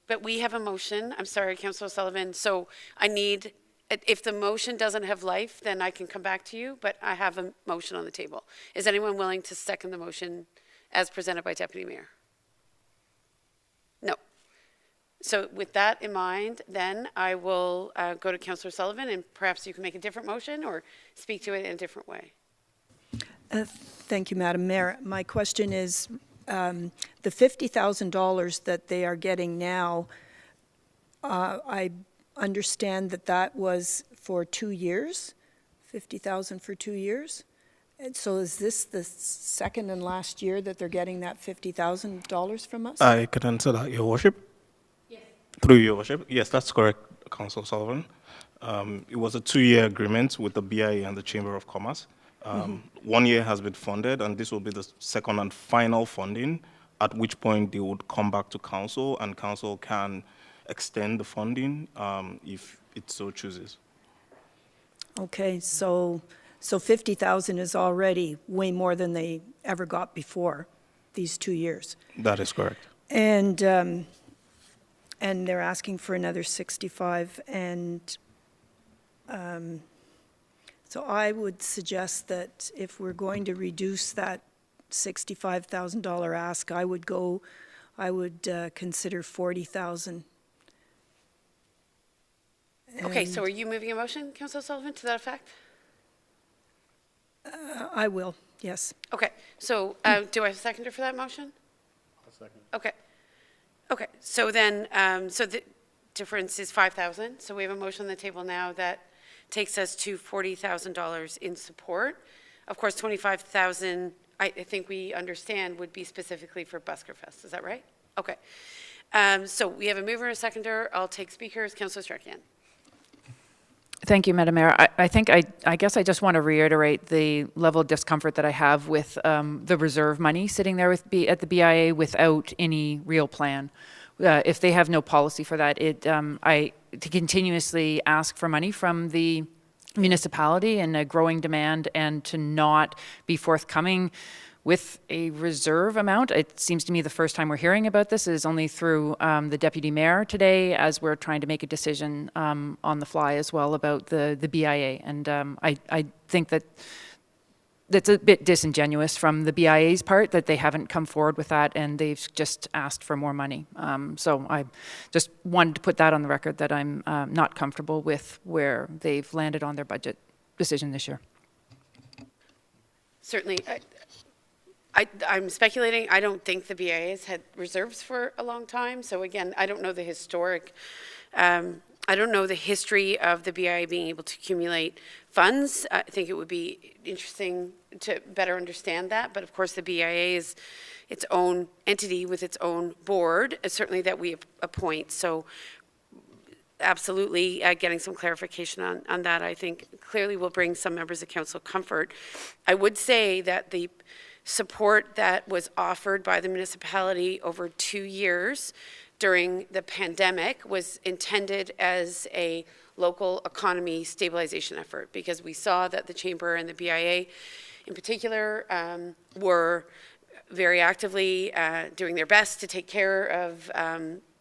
But we have a motion. I'm sorry, Councillor Sullivan. So I need, if the motion doesn't have life, then I can come back to you, but I have a motion on the table. Is anyone willing to second the motion as presented by Deputy Mayor? No. So with that in mind, then I will go to Councillor Sullivan, and perhaps you can make a different motion or speak to it in a different way. Thank you, Madam Mayor. My question is, the $50,000 that they are getting now, I understand that that was for 2 years, $50,000 for 2 years. And so is this the second and last year that they're getting that $50,000 from us? I can answer that, Your Worship. Yes. Through Your Worship. Yes, that's correct, Councillor Sullivan. It was a 2-year agreement with the BIA and the Chamber of Commerce. 1 year has been funded, and this will be the second and final funding, at which point they would come back to council, and council can extend the funding if it so chooses. Okay, so 50,000 is already way more than they ever got before these 2 years. That is correct. And they're asking for another 65, and so I would suggest that if we're going to reduce that $65,000 ask, I would consider 40,000. Okay, so are you moving a motion, Councillor Sullivan, to that effect? I will, yes. Okay, so do I have a seconder for that motion? I'll second. Okay. Okay, so then, so the difference is 5,000. So we have a motion on the table now that takes us to $40,000 in support. Of course, 25,000, I think we understand, would be specifically for Busker Fest. Is that right? Okay. So we have a mover and a seconder. I'll take speakers. Councillor Strachan. Thank you, Madam Mayor. I guess I just want to reiterate the level of discomfort that I have with the reserve money sitting there at the BIA without any real plan. If they have no policy for that, to continuously ask for money from the municipality and a growing demand and to not be forthcoming with a reserve amount. It seems to me the first time we're hearing about this is only through the deputy mayor today, as we're trying to make a decision on the fly as well about the BIA. And I think that that's a bit disingenuous from the BIA's part that they haven't come forward with that and they've just asked for more money. So I just wanted to put that on the record that I'm not comfortable with where they've landed on their budget decision this year. Certainly. I'm speculating. I don't think the BIA has had reserves for a long time. So again, I don't know the historic, I don't know the history of the BIA being able to accumulate funds. I think it would be interesting to better understand that. But of course, the BIA is its own entity with its own board, certainly that we appoint. So absolutely getting some clarification on that, I think clearly will bring some members of council comfort. I would say that the support that was offered by the municipality over 2 years during the pandemic was intended as a local economy stabilization effort, because we saw that the Chamber and the BIA in particular were very actively doing their best to take care of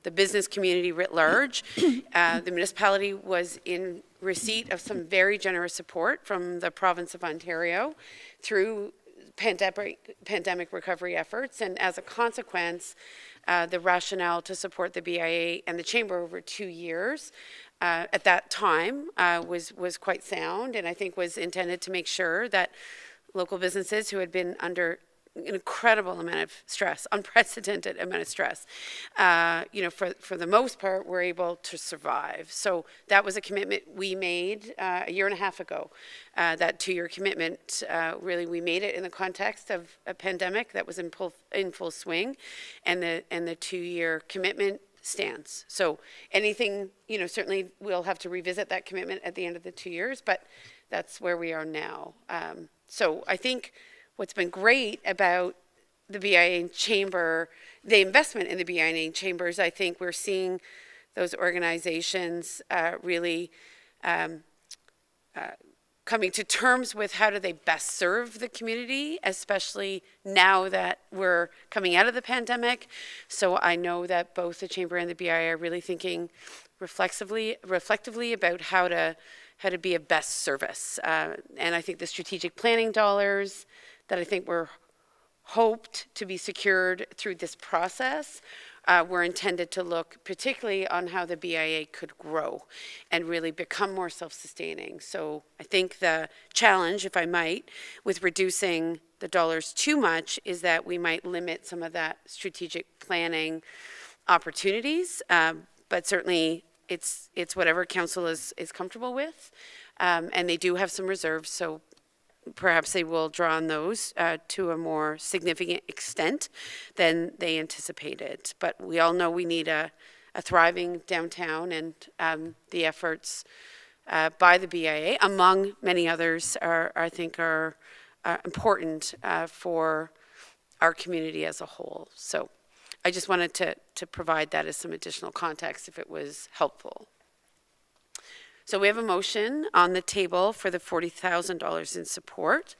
the business community writ large. The municipality was in receipt of some very generous support from the province of Ontario through pandemic recovery efforts, and as a consequence, the rationale to support the BIA and the Chamber over 2 years at that time was quite sound, and I think was intended to make sure that local businesses who had been under an incredible amount of stress, unprecedented amount of stress, for the most part, were able to survive. So that was a commitment we made a year and a half ago. That 2-year commitment, really, we made it in the context of a pandemic that was in full swing, and the 2-year commitment stands. So anything, certainly we'll have to revisit that commitment at the end of the 2 years, but that's where we are now. So I think what's been great about the BIA and Chamber, the investment in the BIA and Chambers, I think we're seeing those organizations really coming to terms with how do they best serve the community, especially now that we're coming out of the pandemic. So I know that both the Chamber and the BIA are really thinking reflectively about how to be a best service. And I think the strategic planning dollars that I think were hoped to be secured through this process were intended to look particularly on how the BIA could grow and really become more self-sustaining. So I think the challenge, if I might, with reducing the dollars too much is that we might limit some of that strategic planning opportunities, but certainly it's whatever council is comfortable with, and they do have some reserves, so perhaps they will draw on those to a more significant extent than they anticipated. But we all know we need a thriving downtown, and the efforts by the BIA, among many others, I think are important for our community as a whole. So I just wanted to provide that as some additional context if it was helpful. So we have a motion on the table for the $40,000 in support,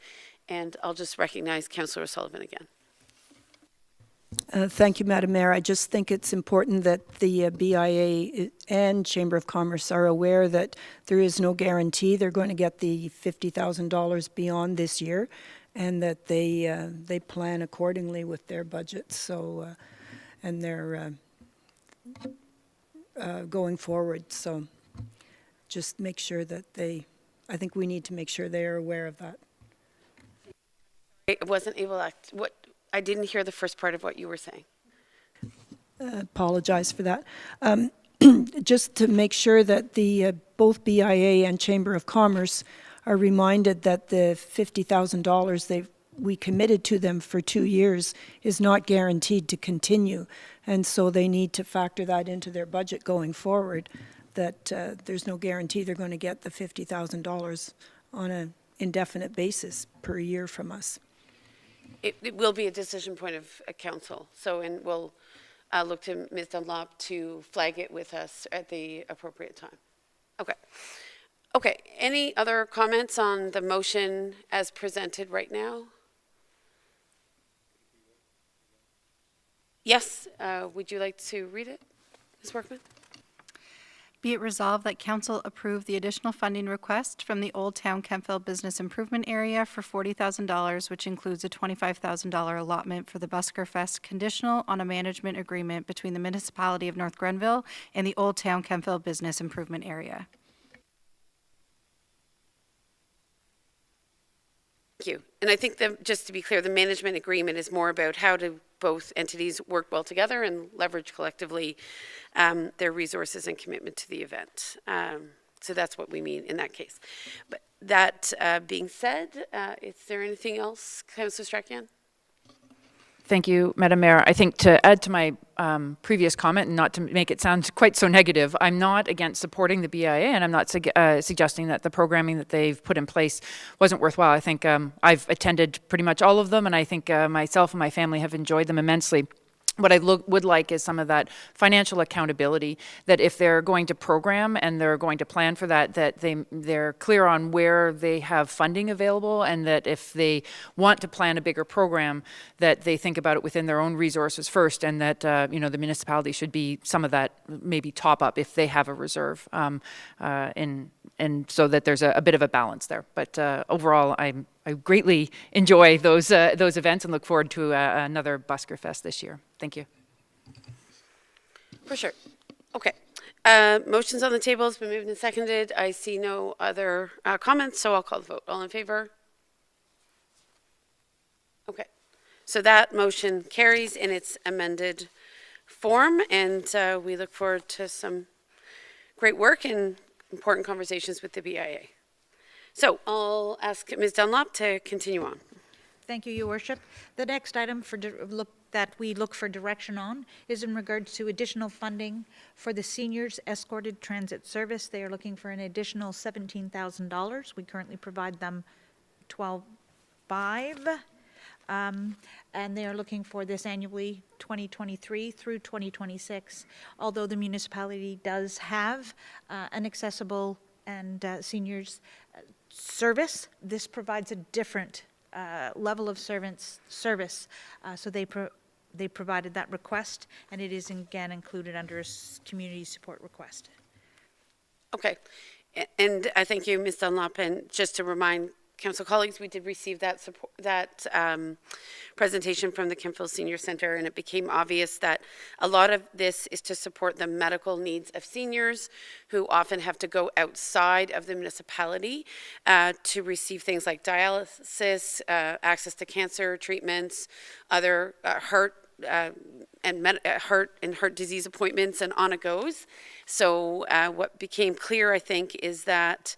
and I'll just recognize Councillor O'Sullivan again. Thank you, Madam Mayor. I just think it's important that the BIA and Chamber of Commerce are aware that there is no guarantee they're going to get the $50,000 beyond this year, and that they plan accordingly with their budgets. So, and they're going forward. So, just make sure that I think we need to make sure they are aware of that. I wasn't able to, I didn't hear the first part of what you were saying. Apologize for that. Just to make sure that both BIA and Chamber of Commerce are reminded that the $50,000 we committed to them for 2 years is not guaranteed to continue, and so they need to factor that into their budget going forward. that there's no guarantee they're going to get the $50,000 on an indefinite basis per year from us. It will be a decision point of council. So, and we'll look to Ms. Dunlop to flag it with us at the appropriate time. Okay. Okay. Any other comments on the motion as presented right now? Yes. Would you like to read it, Ms. Workman? Be it resolved that council approve the additional funding request from the Old Town Kemptville Business Improvement Area for $40,000, which includes a $25,000 allotment for the Busker Fest, conditional on a management agreement between the municipality of North Grenville and the Old Town Kemptville Business Improvement Area. Thank you. And I think that, just to be clear, the management agreement is more about how do both entities work well together and leverage collectively their resources and commitment to the event. So that's what we mean in that case. But that being said, is there anything else, Councillor Strachan? Thank you, Madam Mayor. I think to add to my previous comment, and not to make it sound quite so negative, I'm not against supporting the BIA, and I'm not suggesting that the programming that they've put in place wasn't worthwhile. I think I've attended pretty much all of them, and I think myself and my family have enjoyed them immensely. What I would like is some of that financial accountability, that if they're going to program and they're going to plan for that, that they're clear on where they have funding available, and that if they want to plan a bigger program, that they think about it within their own resources first, and that the municipality should be some of that maybe top up if they have a reserve, and so that there's a bit of a balance there. But overall, I greatly enjoy those events and look forward to another Busker Fest this year. Thank you. For sure. Okay. Motion's on the table. It's been moved and seconded. I see no other comments, so I'll call the vote. All in favor? Okay. So that motion carries in its amended form, and we look forward to some great work and important conversations with the BIA. So I'll ask Ms. Dunlop to continue on. Thank you, Your Worship. The next item that we look for direction on is in regards to additional funding for the seniors escorted transit service. They are looking for an additional $17,000. We currently provide them $12,500, and they are looking for this annually 2023 through 2026. Although the municipality does have an accessible and seniors service, this provides a different level of service. So they provided that request, and it is again included under a community support request. Okay. And I thank you, Ms. Dunlop. And just to remind council colleagues, we did receive that support, that presentation from the Kemptville Senior Center, and it became obvious that a lot of this is to support the medical needs of seniors who often have to go outside of the municipality to receive things like dialysis, access to cancer treatments, other heart disease appointments, and on it goes. So what became clear, I think, is that,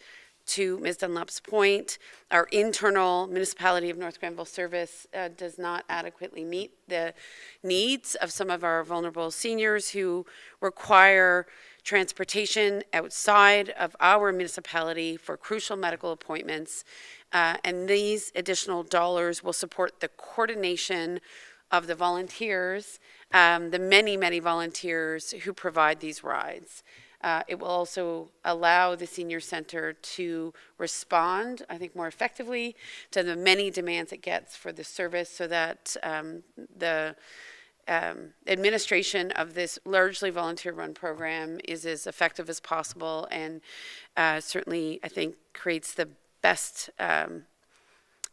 to Ms. Dunlop's point, our internal municipality of North Grenville service does not adequately meet the needs of some of our vulnerable seniors who require transportation outside of our municipality for crucial medical appointments. And these additional dollars will support the coordination of the volunteers, the many, many volunteers who provide these rides. It will also allow the senior center to respond, I think, more effectively to the many demands it gets for the service, so that the administration of this largely volunteer-run program is as effective as possible, and certainly, I think, creates the best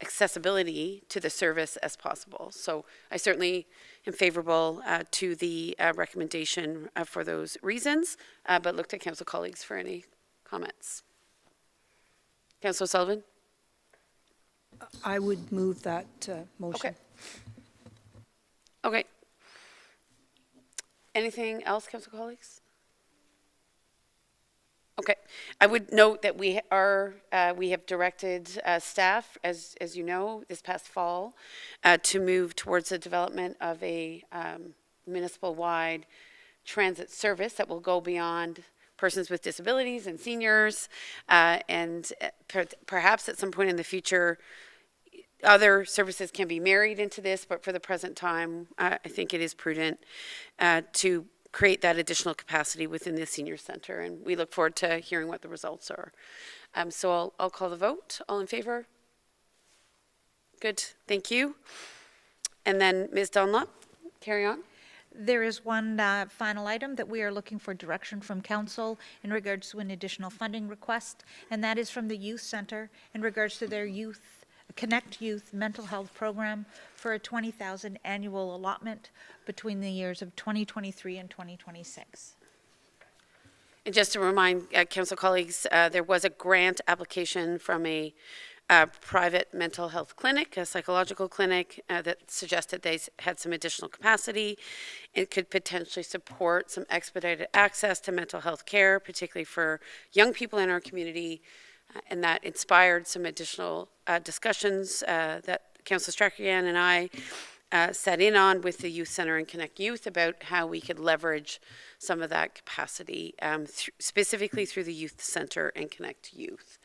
accessibility to the service as possible. So I certainly am favorable to the recommendation for those reasons, but look to council colleagues for any comments. Councillor Sullivan? I would move that motion. Okay. Okay. Anything else, council colleagues? Okay. I would note that we have directed staff, as you know, this past fall, to move towards the development of a municipal-wide transit service that will go beyond persons with disabilities and seniors, and perhaps at some point in the future, other services can be married into this, but for the present time, I think it is prudent to create that additional capacity within the senior center, and we look forward to hearing what the results are. So I'll call the vote. All in favor? Good, thank you. And then Ms. Dunlop, carry on. There is one final item that we are looking for direction from council in regards to an additional funding request, and that is from the Youth Center in regards to their Connect Youth mental health program for a $20,000 annual allotment between the years of 2023 and 2026. And just to remind council colleagues, there was a grant application from a private mental health clinic, a psychological clinic, that suggested they had some additional capacity. It could potentially support some expedited access to mental health care, particularly for young people in our community, and that inspired some additional discussions that Councillor Strachan and I sat in on with the Youth Centre and Connect Youth about how we could leverage some of that capacity, specifically through the Youth Centre and Connect Youth.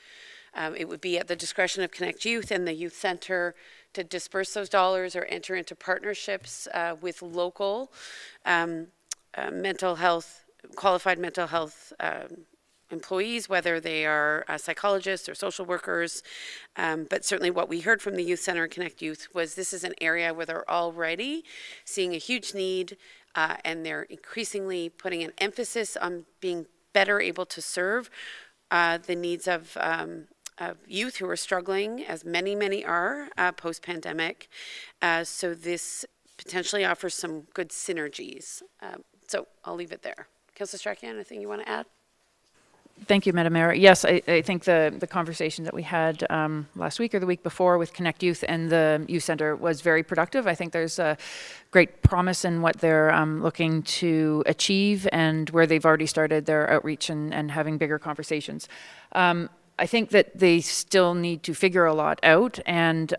It would be at the discretion of Connect Youth and the Youth Centre to disperse those dollars or enter into partnerships with local mental health, qualified mental health employees, whether they are psychologists or social workers. But certainly what we heard from the Youth Centre and Connect Youth was this is an area where they're already seeing a huge need, and they're increasingly putting an emphasis on being better able to serve the needs of youth who are struggling, as many are post-pandemic. So this potentially offers some good synergies. So I'll leave it there. Councillor Strachan, anything you want to add? Thank you, Madam Mayor. Yes, I think the conversation that we had last week or the week before with Connect Youth and the Youth Centre was very productive. I think there's a great promise in what they're looking to achieve and where they've already started their outreach and having bigger conversations. I think that they still need to figure a lot out, and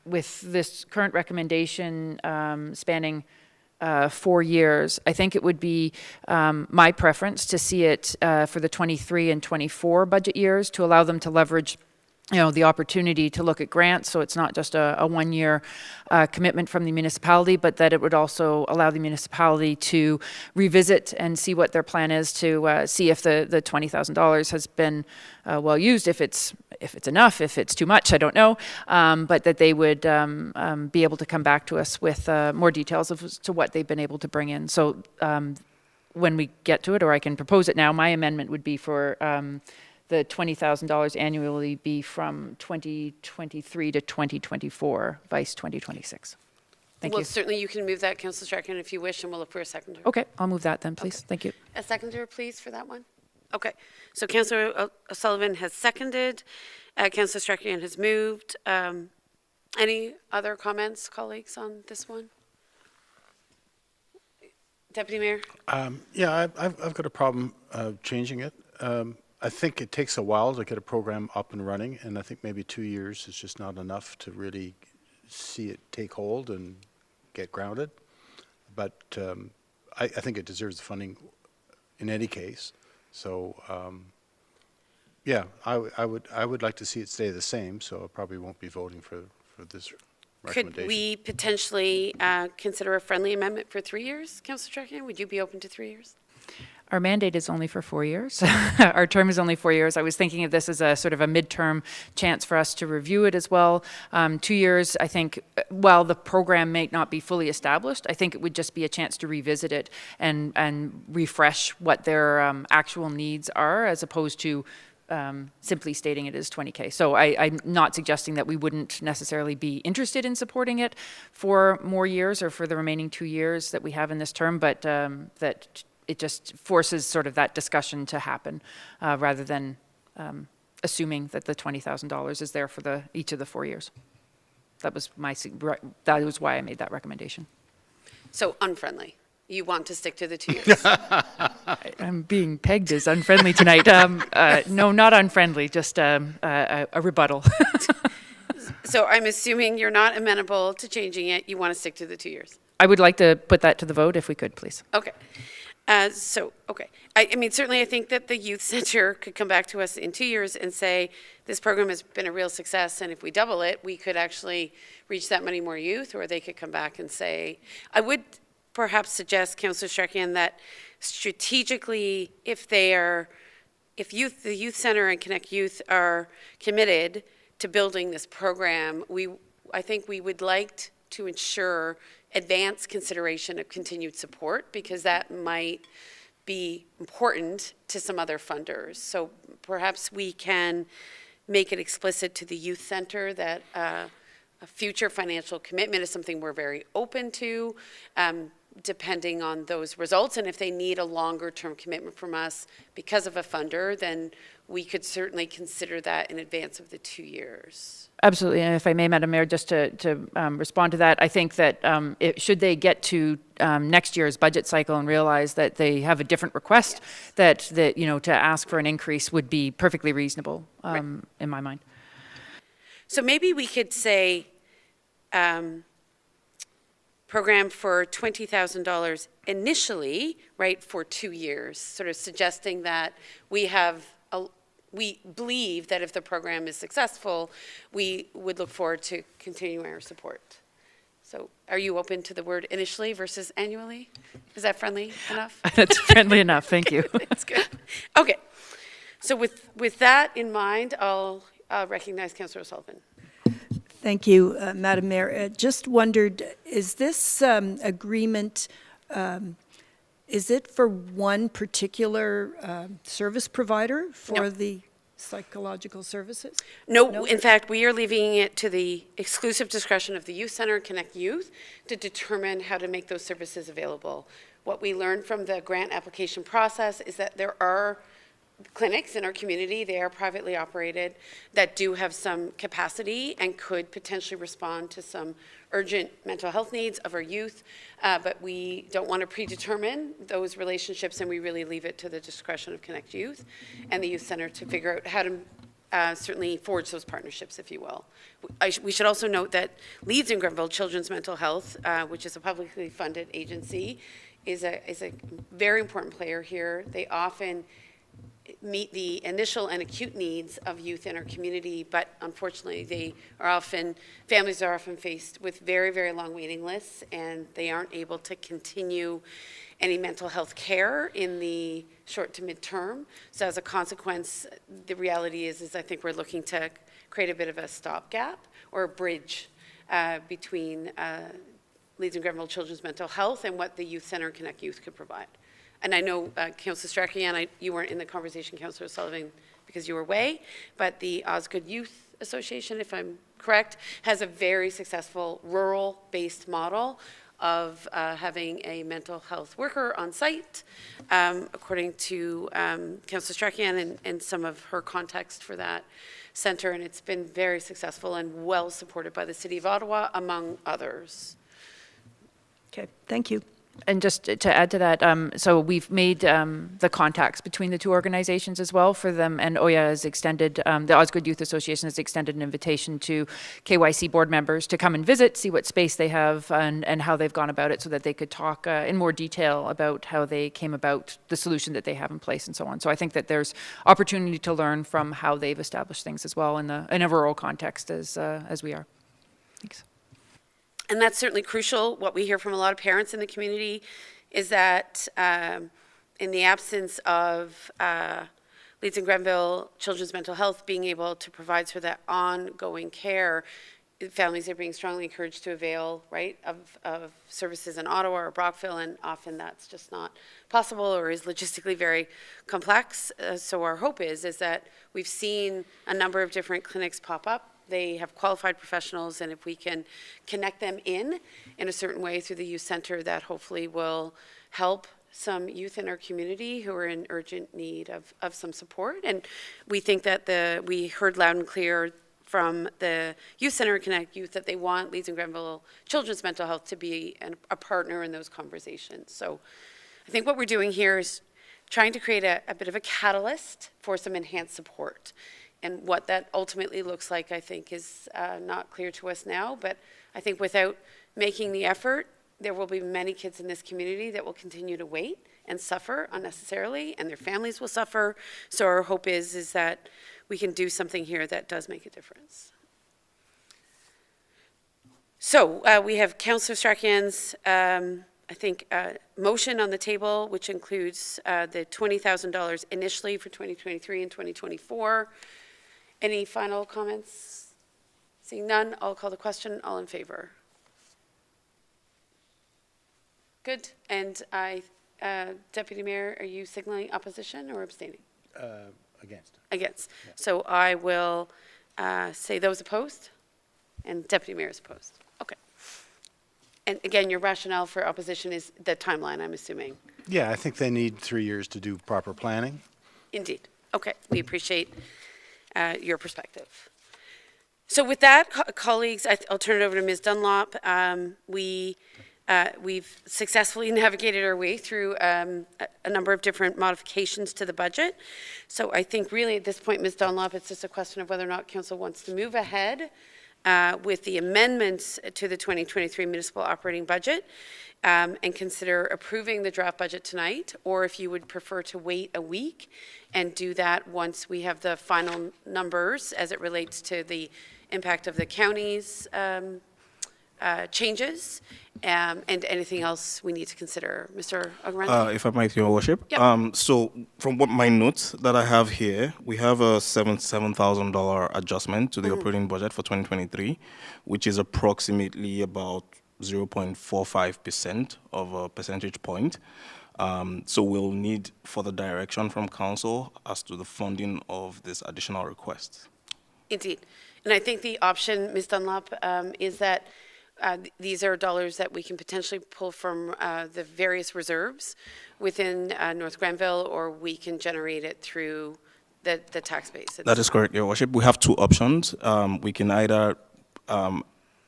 with this current recommendation spanning 4 years, I think it would be my preference to see it for the 23 and 24 budget years to allow them to leverage the opportunity to look at grants, so it's not just a one-year commitment from the municipality, but that it would also allow the municipality to revisit and see what their plan is to see if the $20,000 has been well used, if it's enough, if it's too much, I don't know, but that they would be able to come back to us with more details as to what they've been able to bring in. So when we get to it, or I can propose it now, my amendment would be for the $20,000 annually be from 2023 to 2024, vice 2026. Thank Well, you. certainly you can move that, Councillor Strachan, if you wish, and we'll look for a seconder. Okay, I'll move that then, please. Okay. Thank you. A seconder, please, for that one? Okay. So Councillor O'Sullivan has seconded. Councillor Strachan has moved. Any other comments, colleagues, on this one? Deputy Mayor? Yeah, I've got a problem changing it. I think it takes a while to get a program up and running, and I think maybe 2 years is just not enough to really see it take hold and get grounded. But I think it deserves the funding in any case. So yeah, I would like to see it stay the same. So I probably won't be voting for this recommendation. Could we potentially consider a friendly amendment for 3 years, Councillor Strachan? Would you be open to 3 years? Our mandate is only for 4 years. Our term is only 4 years. I was thinking of this as a sort of a midterm chance for us to review it as well. 2 years, I think, while the program may not be fully established, I think it would just be a chance to revisit it and refresh what their actual needs are, as opposed to simply stating it as 20K. So I'm not suggesting that we wouldn't necessarily be interested in supporting it for more years or for the remaining 2 years that we have in this term, but that it just forces sort of that discussion to happen rather than assuming that the $20,000 is there for each of the 4 years. That was why I made that recommendation. So unfriendly. You want to stick to the 2 years? I'm being pegged as unfriendly tonight. No, not unfriendly, just a rebuttal. So I'm assuming you're not amenable to changing it. You want to stick to the 2 years? I would like to put that to the vote if we could, please. Okay. Okay. I mean, certainly I think that the youth center could come back to us in 2 years and say, this program has been a real success, and if we double it, we could actually reach that many more youth, or they could come back and say, I would perhaps suggest, Councillor Strakian, that strategically, if the youth center and Connect Youth are committed to building this program, I think we would like to ensure advanced consideration of continued support, because that might be important to some other funders. So perhaps we can make it explicit to the youth center that a future financial commitment is something we're very open to, depending on those results. And if they need a longer term commitment from us because of a funder, then we could certainly consider that in advance of the 2 years. Absolutely, and if I may, Madam Mayor, just to respond to that, I think that should they get to next year's budget cycle and realize that they have a different request, that to ask for an increase would be perfectly reasonable, in my mind. So maybe we could say program for $20,000 initially, right, for 2 years, sort of suggesting that we believe that if the program is successful, we would look forward to continuing our support. So are you open to the word initially versus annually? Is that friendly enough? That's friendly enough, thank you. That's good. Okay. So with that in mind, I'll recognize Councillor O'Sullivan. Thank you, Madam Mayor. Just wondered, is this agreement, is it for one particular service provider for the psychological services? No, in fact, we are leaving it to the exclusive discretion of the Youth Center and Connect Youth to determine how to make those services available. What we learned from the grant application process is that there are clinics in our community, they are privately operated, that do have some capacity and could potentially respond to some urgent mental health needs of our youth, but we don't want to predetermine those relationships, and we really leave it to the discretion of Connect Youth and the Youth Center to figure out how to certainly forge those partnerships, if you will. We should also note that Leeds and Grenville Children's Mental Health, which is a publicly funded agency, is a very important player here. They often meet the initial and acute needs of youth in our community, but unfortunately families are often faced with very, very long waiting lists, and they aren't able to continue any mental health care in the short to mid-term. So as a consequence, the reality is I think we're looking to create a bit of a stopgap or a bridge between Leeds and Grenville Children's Mental Health and what the Youth Center and Connect Youth could provide. And I know, Councillor Strakian, you weren't in the conversation, Councillor Sullivan, because you were away, but the Osgoode Youth Association, if I'm correct, has a very successful rural-based model of having a mental health worker on site, according to Councillor Strakian and some of her context for that center, and it's been very successful and well supported by the City of Ottawa, among others. Okay, thank you. And just to add to that, so we've made the contacts between the two organizations as well for them, and OYA has extended, the Osgoode Youth Association has extended an invitation to KYC board members to come and visit, see what space they have and how they've gone about it, so that they could talk in more detail about how they came about the solution that they have in place and so on. So I think that there's opportunity to learn from how they've established things as well in a rural context as we are. Thanks. And that's certainly crucial. What we hear from a lot of parents in the community is that in the absence of Leeds and Grenville Children's Mental Health being able to provide for that ongoing care, families are being strongly encouraged to avail, right, of services in Ottawa or Brockville, and often that's just not possible or is logistically very complex. So our hope is that we've seen a number of different clinics pop up. They have qualified professionals, and if we can connect them in a certain way through the youth center, that hopefully will help some youth in our community who are in urgent need of some support. And we think that we heard loud and clear from the Youth Center and Connect Youth that they want Leeds and Grenville Children's Mental Health to be a partner in those conversations. So I think what we're doing here is trying to create a bit of a catalyst for some enhanced support. And what that ultimately looks like, I think, is not clear to us now. But I think without making the effort, there will be many kids in this community that will continue to wait and suffer unnecessarily, and their families will suffer. So our hope is that we can do something here that does make a difference. So we have Councillor Strachan's, I think, motion on the table, which includes the $20,000 initially for 2023 and 2024. Any final comments? Seeing none, I'll call the question. All in favor? Good. And Deputy Mayor, are you signaling opposition or abstaining? Against. Against. So I will say those opposed, and Deputy Mayor is opposed. Okay. And again, your rationale for opposition is the timeline, I'm assuming. Yeah, I think they need 3 years to do proper planning. Indeed. Okay. We appreciate your perspective. So with that, colleagues, I'll turn it over to Ms. Dunlop. We've successfully navigated our way through a number of different modifications to the budget. So I think really at this point, Ms. Dunlop, it's just a question of whether or not Council wants to move ahead with the amendments to the 2023 municipal operating budget and consider approving the draft budget tonight, or if you would prefer to wait a week and do that once we have the final numbers as it relates to the impact of the county's changes, and anything else we need to consider. Mr. Ogarande? If I might, Your Worship. Yep. So from what my notes that I have here, we have a $7,000 adjustment to the operating budget for 2023, which is approximately about 0.45% of a percentage point. So we'll need further direction from Council as to the funding of this additional request. Indeed. And I think the option, Ms. Dunlop, is that these are dollars that we can potentially pull from the various reserves within North Granville, or we can generate it through the tax base. That is correct, Your Worship. We have two options. We can either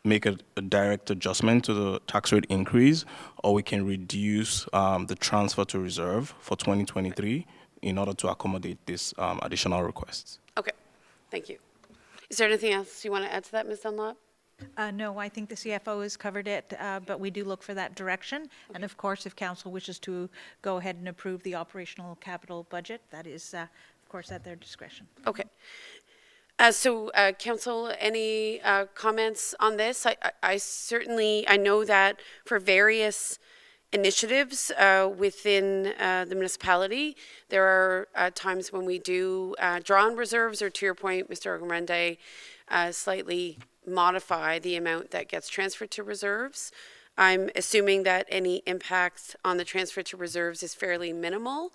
make a direct adjustment to the tax rate increase, or we can reduce the transfer to reserve for 2023 in order to accommodate this additional requests. Okay, thank you. Is there anything else you want to add to that, Ms. Dunlop? No, I think the CFO has covered it, but we do look for that direction. Okay. And of course, if council wishes to go ahead and approve the operational capital budget, that is, of course, at their discretion. Okay. So, council, any comments on this? I certainly, I know that for various initiatives within the municipality, there are times when we do draw on reserves, or to your point, Mr. Ogarande, slightly modify the amount that gets transferred to reserves. I'm assuming that any impact on the transfer to reserves is fairly minimal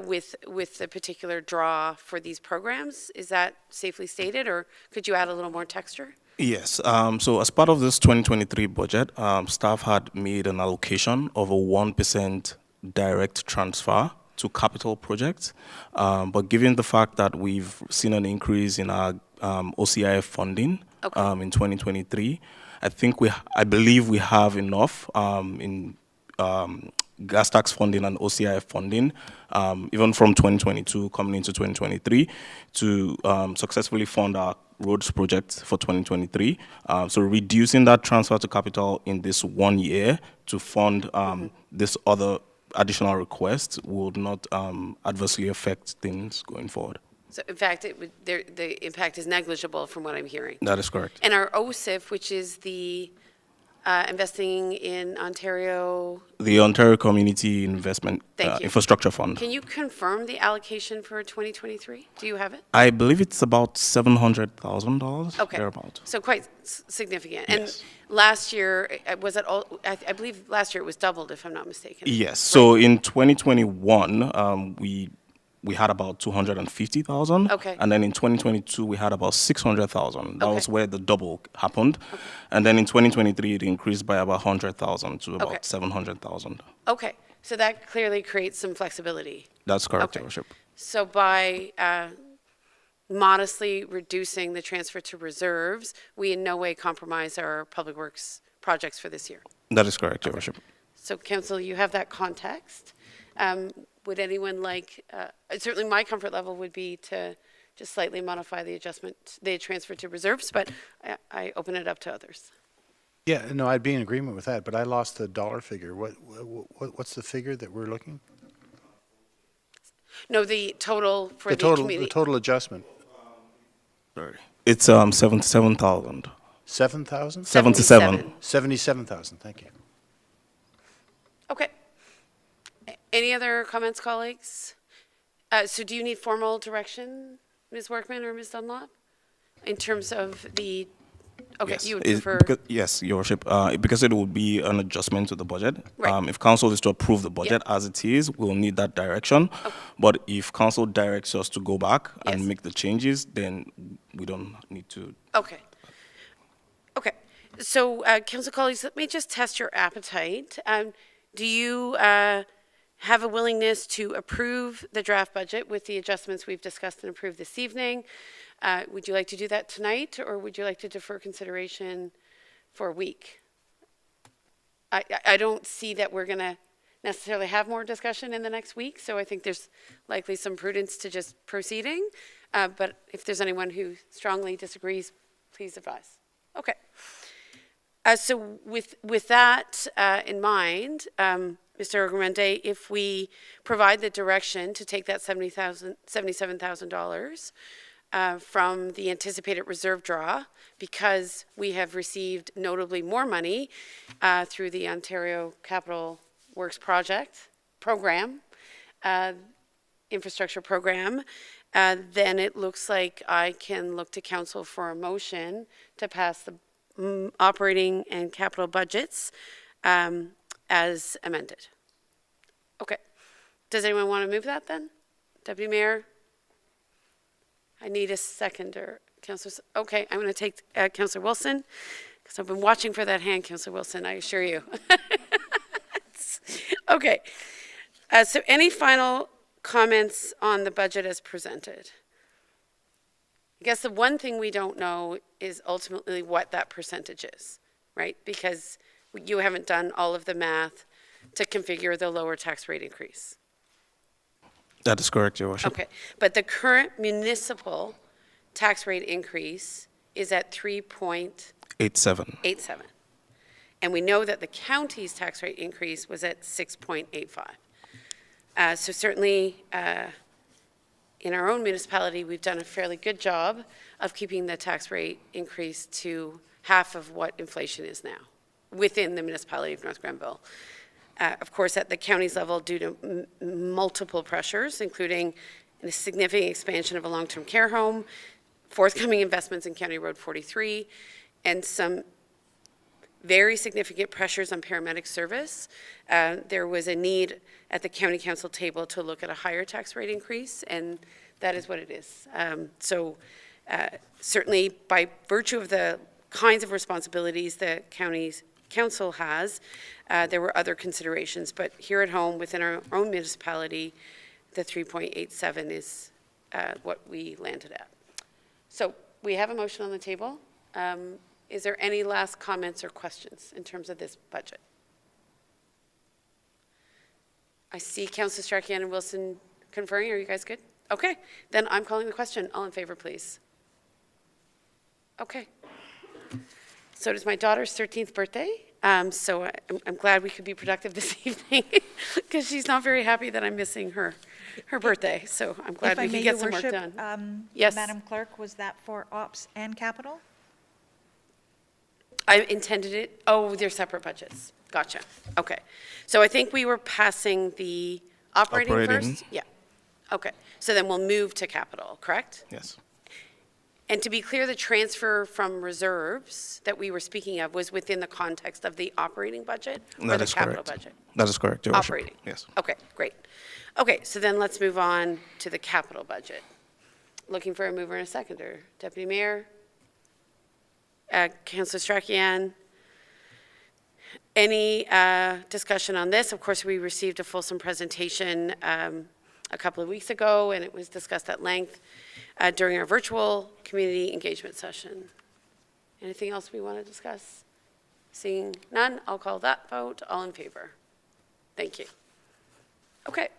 with the particular draw for these programs. Is that safely stated, or could you add a little more texture? Yes. So as part of this 2023 budget, staff had made an allocation of a 1% direct transfer to capital projects. But given the fact that we've seen an increase in our OCIF funding in 2023, I believe we have enough in gas tax funding and OCIF funding, even from 2022 coming into 2023, to successfully fund our roads project for 2023. So reducing that transfer to capital in this 1 year to fund this other additional request would not adversely affect things going forward. So in fact, the impact is negligible from what I'm hearing. That is correct. And our OCIF, which is the investing in Ontario... The Ontario Community Investment Infrastructure Fund. Can you confirm the allocation for 2023? Do you have it? I believe it's about $700,000. Okay. Thereabout. So quite significant. Yes. And last year, was it all... I believe last year it was doubled, if I'm not mistaken. Yes. Right. So in 2021, we had about 250,000. Okay. And then in 2022, we had about 600,000. That Okay. was where the double happened. Okay. And then in 2023, it increased by about 100,000 to about 700,000. Okay. So that clearly creates some flexibility. That's correct, Okay. Your Worship. So by modestly reducing the transfer to reserves, we in no way compromise our public works projects for this year. That is correct, Your Worship. So, Council, you have that context. Would anyone like, certainly my comfort level would be to just slightly modify the adjustment, the transfer to reserves, but I open it up to others. Yeah, no, I'd be in agreement with that, but I lost the dollar figure. What's the figure that we're looking? No, the total for The the total, community. the total adjustment, Sorry. It's 77,000. 7,000? 77. 77,000, thank you. Okay. Any other comments, colleagues? So do you need formal direction, Ms. Workman or Ms. Dunlop? In terms of the, okay, Yes. you would It- prefer, because- yes, Your Worship. Because it will be an adjustment to the budget. Right. If council is to approve the budget as it is, we'll need that direction. But if council directs us to go back Yes. and make the changes, then we don't need to. okay. Okay. So, council colleagues, let me just test your appetite. Do you have a willingness to approve the draft budget with the adjustments we've discussed and approved this evening? Would you like to do that tonight, or would you like to defer consideration for a week? I don't see that we're going to necessarily have more discussion in the next week, so I think there's likely some prudence to just proceeding. But if there's anyone who strongly disagrees, please advise. Okay. So with that in mind, Mr. Oguerende, if we provide the direction to take that $77,000 from the anticipated reserve draw, because we have received notably more money through the Ontario Capital Works program, infrastructure program, then it looks like I can look to council for a motion to pass the operating and capital budgets as amended. Okay. Does anyone want to move that then? Deputy Mayor? I need a seconder. Councillor, okay, I'm going to take Councillor Wilson, because I've been watching for that hand, Councillor Wilson, I assure you. Okay. So any final comments on the budget as presented? I guess the one thing we don't know is ultimately what that percentage is, right? Because you haven't done all of the math to configure the lower tax rate increase. That is correct, Your Worship. Okay, but the current municipal tax rate increase is at 3.87. 87. And we know that the county's tax rate increase was at 6.85. So certainly, in our own municipality, we've done a fairly good job of keeping the tax rate increase to half of what inflation is now within the municipality of North Grenville. Of course, at the county's level, due to multiple pressures, including a significant expansion of a long-term care home, forthcoming investments in County Road 43, and some very significant pressures on paramedic service, there was a need at the county council table to look at a higher tax rate increase, and that is what it is. So certainly by virtue of the kinds of responsibilities the county's council has, there were other considerations, but here at home within our own municipality, the 3.87 is what we landed at. So we have a motion on the table. Is there any last comments or questions in terms of this budget? I see Councillor Strachan and Wilson conferring. Are you guys good? Okay, then I'm calling the question. All in favor, please. Okay. So it is my daughter's 13th birthday, so I'm glad we could be productive this evening because she's not very happy that I'm missing her birthday. So I'm glad we can get some work done. Yes. Madam Clerk, was that for ops and capital? I intended it. Oh, they're separate budgets. Gotcha. Okay. So I think we were passing the operating first? Yeah. Okay. So then we'll move to capital, correct? Yes. And to be clear, the transfer from reserves that we were speaking of was within the context of the operating budget or That the is capital correct. budget? That is correct, Your Worship. Operating? Yes. Okay, great. Okay, so then let's move on to the capital budget. Looking for a mover and a seconder. Deputy Mayor? Councillor Strachan? Any discussion on this? Of course, we received a fulsome presentation a couple of weeks ago, and it was discussed at length during our virtual community engagement session. Anything else we want to discuss? Seeing none, I'll call that vote. All in favor? Thank you. Okay.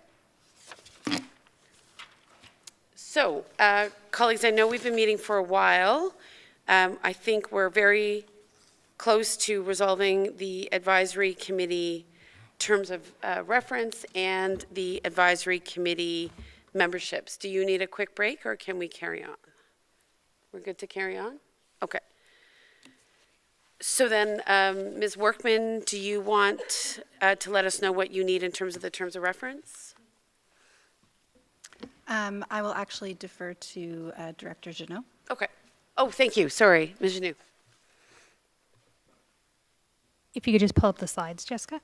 So, colleagues, I know we've been meeting for a while. I think we're very close to resolving the advisory committee terms of reference and the advisory committee memberships. Do you need a quick break or can we carry on? We're good to carry on? Okay. So then, Ms. Workman, do you want to let us know what you need in terms of the terms of reference? I will actually defer to Director Janot. Okay. Oh, thank you. Sorry, Ms. Janou. If you could just pull up the slides, Jessica.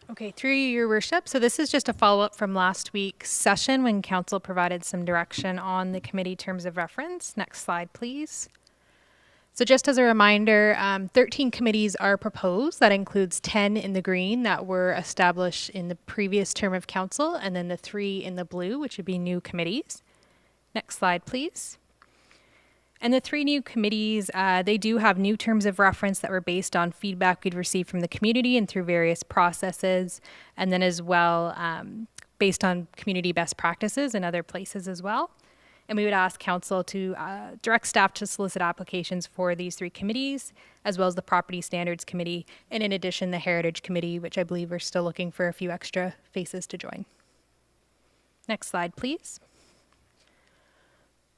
Okay, through you, Your Worship. So this is just a follow-up from last week's session when Council provided some direction on the committee terms of reference. Next slide, please. So just as a reminder, 13 committees are proposed. That includes 10 in the green that were established in the previous term of council, and then the 3 in the blue, which would be new committees. Next slide, please. And the 3 new committees, they do have new terms of reference that were based on feedback we'd received from the community and through various processes, and then as well based on community best practices in other places as well. And we would ask council to direct staff to solicit applications for these 3 committees, as well as the Property Standards Committee, and in addition, the Heritage Committee, which I believe we're still looking for a few extra faces to join. Next slide, please.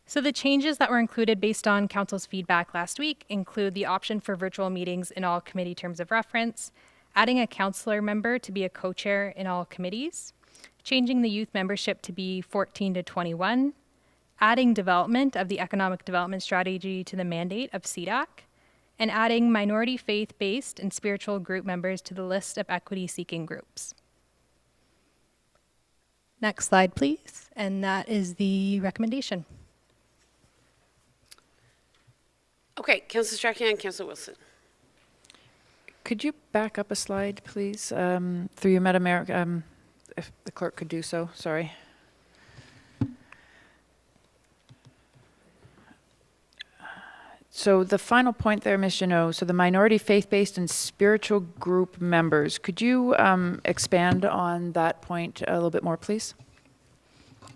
So the changes that were included based on council's feedback last week include the option for virtual meetings in all committee terms of reference, adding a councillor member to be a co-chair in all committees, changing the youth membership to be 14 to 21, adding development of the economic development strategy to the mandate of CDAC, and adding minority faith-based and spiritual group members to the list of equity-seeking groups. Next slide, please. And that is the recommendation. Okay, Councillor Strachan and Councillor Wilson. Could you back up a slide, please, through you, Madam Mayor, if the clerk could do so, sorry. So the final point there, Ms. Janot, so the minority faith-based and spiritual group members, could you expand on that point a little bit more, please?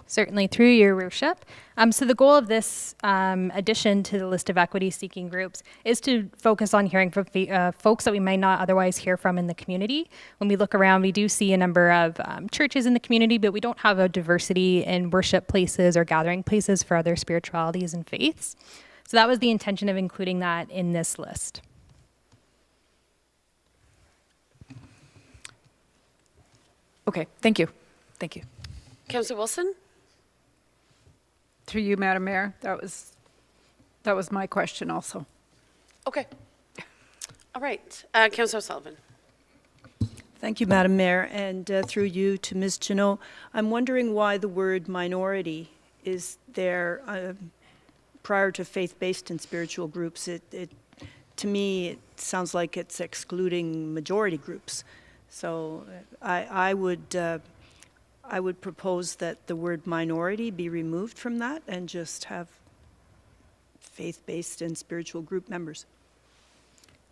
Certainly, through your worship. So the goal of this addition to the list of equity-seeking groups is to focus on hearing from folks that we might not otherwise hear from in the community. When we look around, we do see a number of churches in the community, but we don't have a diversity in worship places or gathering places for other spiritualities and faiths. So that was the intention of including that in this list. Okay, thank you. Thank you. Councillor Wilson? Through you, Madam Mayor, that was my question also. Okay. All right. Councillor Sullivan. Thank you, Madam Mayor, and through you to Ms. Janot. I'm wondering why the word minority is there prior to faith-based and spiritual groups. To me, it sounds like it's excluding majority groups. So I would propose that the word minority be removed from that and just have faith-based and spiritual group members.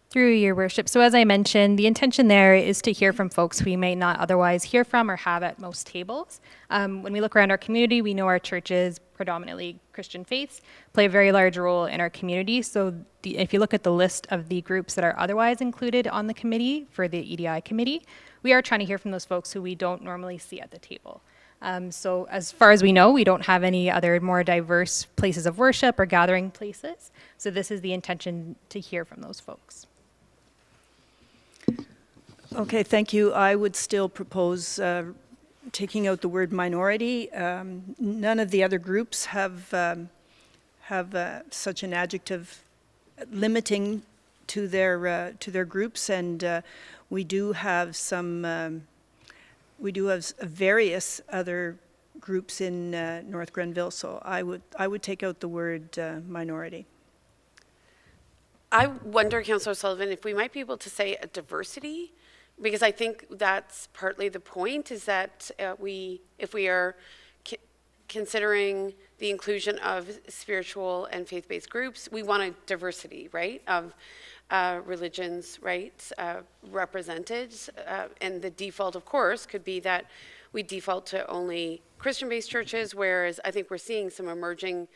Through your worship. So as I mentioned, the intention there is to hear from folks we may not otherwise hear from or have at most tables. When we look around our community, we know our churches, predominantly Christian faiths, play a very large role in our community. So if you look at the list of the groups that are otherwise included on the committee for the EDI committee, we are trying to hear from those folks who we don't normally see at the table. So as far as we know, we don't have any other more diverse places of worship or gathering places. So this is the intention, to hear from those folks. Okay, thank you. I would still propose taking out the word minority. None of the other groups have such an adjective limiting to their groups, and we do have various other groups in North Grenville. So I would take out the word minority. I wonder, Councillor Sullivan, if we might be able to say a diversity, because I think that's partly the point, is that if we are considering the inclusion of spiritual and faith-based groups, we want a diversity, right, of religions, right, represented. And the default, of course, could be that we default to only Christian-based churches, whereas I think we're seeing some emerging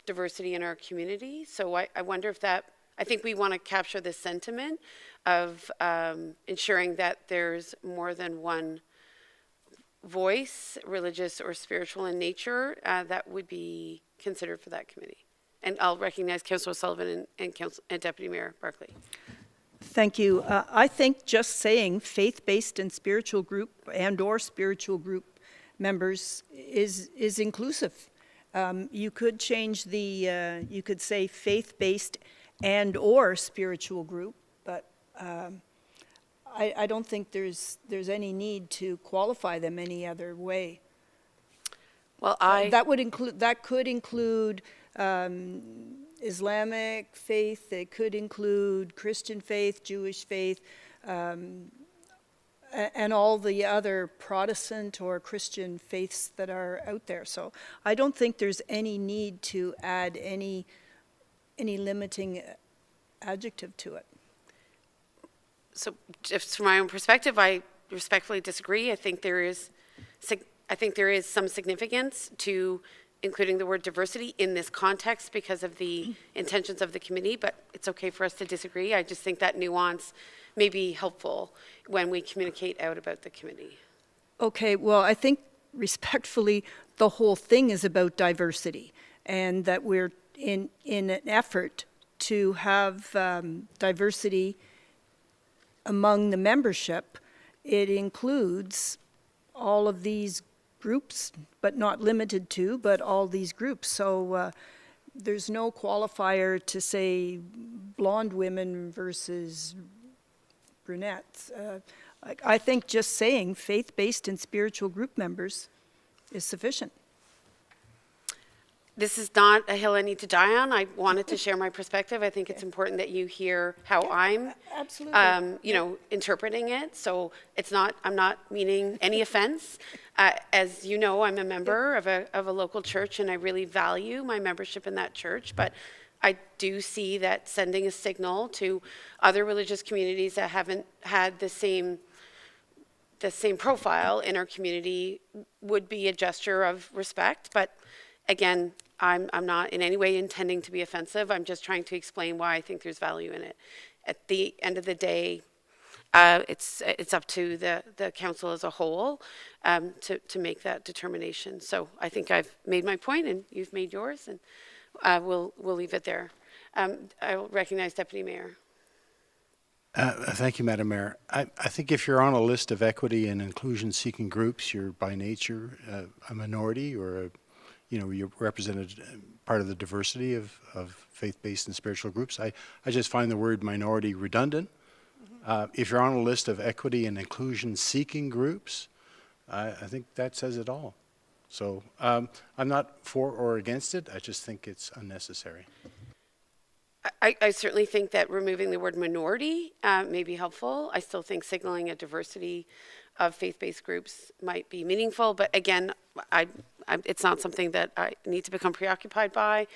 diversity in our community. So I wonder if that, I think we want to capture the sentiment of ensuring that there's more than one voice, religious or spiritual in nature, that would be considered for that committee. And I'll recognize Councillor Sullivan and Deputy Mayor Barclay. Thank you. I think just saying faith-based and spiritual group and/or spiritual group members is inclusive. You could change the, you could say faith-based and/or spiritual group, but I don't think there's any need to qualify them any other way. Well, that could include Islamic faith, it could include Christian faith, Jewish faith, and all the other Protestant or Christian faiths that are out there. So I don't think there's any need to add any limiting adjective to it. So just from my own perspective, I respectfully disagree. I think there is some significance to including the word diversity in this context because of the intentions of the committee, but it's okay for us to disagree. I just think that nuance may be helpful when we communicate out about the committee. Okay, well, I think respectfully, the whole thing is about diversity, and that we're in an effort to have diversity among the membership. It includes all of these groups, but not limited to, but all these groups. So there's no qualifier to say blonde women versus brunettes. I think just saying faith-based and spiritual group members is sufficient. This is not a hill I need to die on. I wanted to share my perspective. I think it's important that you hear how I'm, interpreting it. So it's not, I'm not meaning any offense. As you know, I'm a member of a local church, and I really value my membership in that church. But I do see that sending a signal to other religious communities that haven't had the same profile in our community would be a gesture of respect. But again, I'm not in any way intending to be offensive. I'm just trying to explain why I think there's value in it. At the end of the day, it's up to the council as a whole to make that determination. So I think I've made my point, and you've made yours, and we'll leave it there. I'll recognize Deputy Mayor. Thank you, Madam Mayor. I think if you're on a list of equity and inclusion-seeking groups, you're by nature a minority, or you're represented part of the diversity of faith-based and spiritual groups. I just find the word minority redundant. If you're on a list of equity and inclusion-seeking groups, I think that says it all. So I'm not for or against it. I just think it's unnecessary. I certainly think that removing the word minority may be helpful. I still think signaling a diversity of faith-based groups might be meaningful, but again, it's not something that I need to become preoccupied by.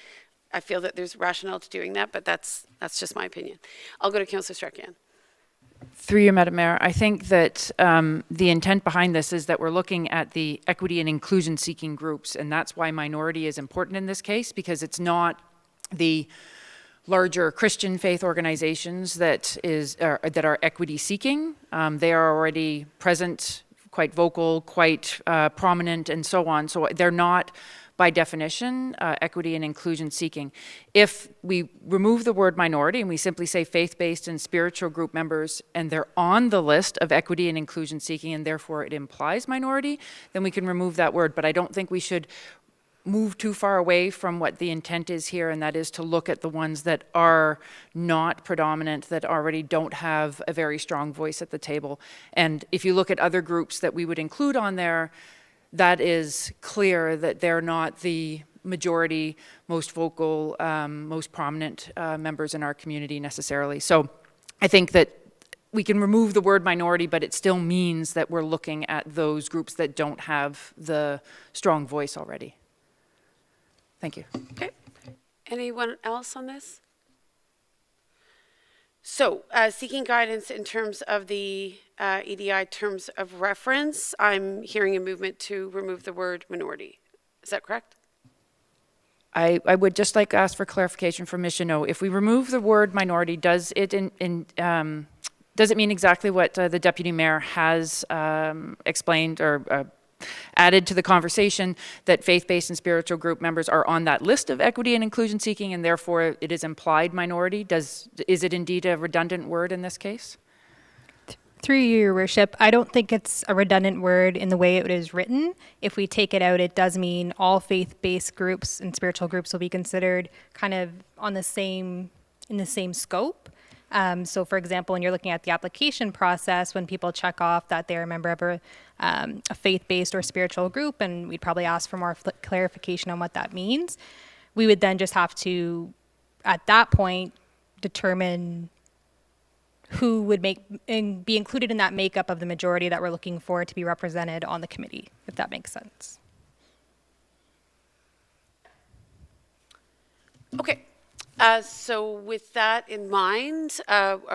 I feel that there's rationale to doing that, but that's just my opinion. I'll go to Councillor Stracan. Through you, Madam Mayor, I think that the intent behind this is that we're looking at the equity and inclusion-seeking groups, and that's why minority is important in this case, because it's not the larger Christian faith organizations that are equity-seeking. They are already present, quite vocal, quite prominent, and so on. So they're not, by definition, equity and inclusion seeking. If we remove the word minority and we simply say faith-based and spiritual group members, and they're on the list of equity and inclusion seeking, and therefore it implies minority, then we can remove that word. But I don't think we should move too far away from what the intent is here, and that is to look at the ones that are not predominant, that already don't have a very strong voice at the table. And if you look at other groups that we would include on there, that is clear that they're not the majority, most vocal, most prominent members in our community necessarily. So I think that we can remove the word minority, but it still means that we're looking at those groups that don't have the strong voice already. Thank you. Okay. Anyone else on this? So, seeking guidance in terms of the EDI terms of reference, I'm hearing a movement to remove the word minority. Is that correct? I would just like to ask for clarification from Ms. Janot. If we remove the word minority, does it does it mean exactly what the deputy mayor has explained or added to the conversation, that faith-based and spiritual group members are on that list of equity and inclusion seeking, and therefore it is implied minority? Is it indeed a redundant word in this case? Through you, Your Worship, I don't think it's a redundant word in the way it is written. If we take it out, it does mean all faith-based groups and spiritual groups will be considered kind of in the same scope. So, for example, when you're looking at the application process, when people check off that they're a member of a faith-based or spiritual group, and we'd probably ask for more clarification on what that means, we would then just have to, at that point, determine who would be included in that makeup of the majority that we're looking for to be represented on the committee, if that makes sense. Okay. So with that in mind,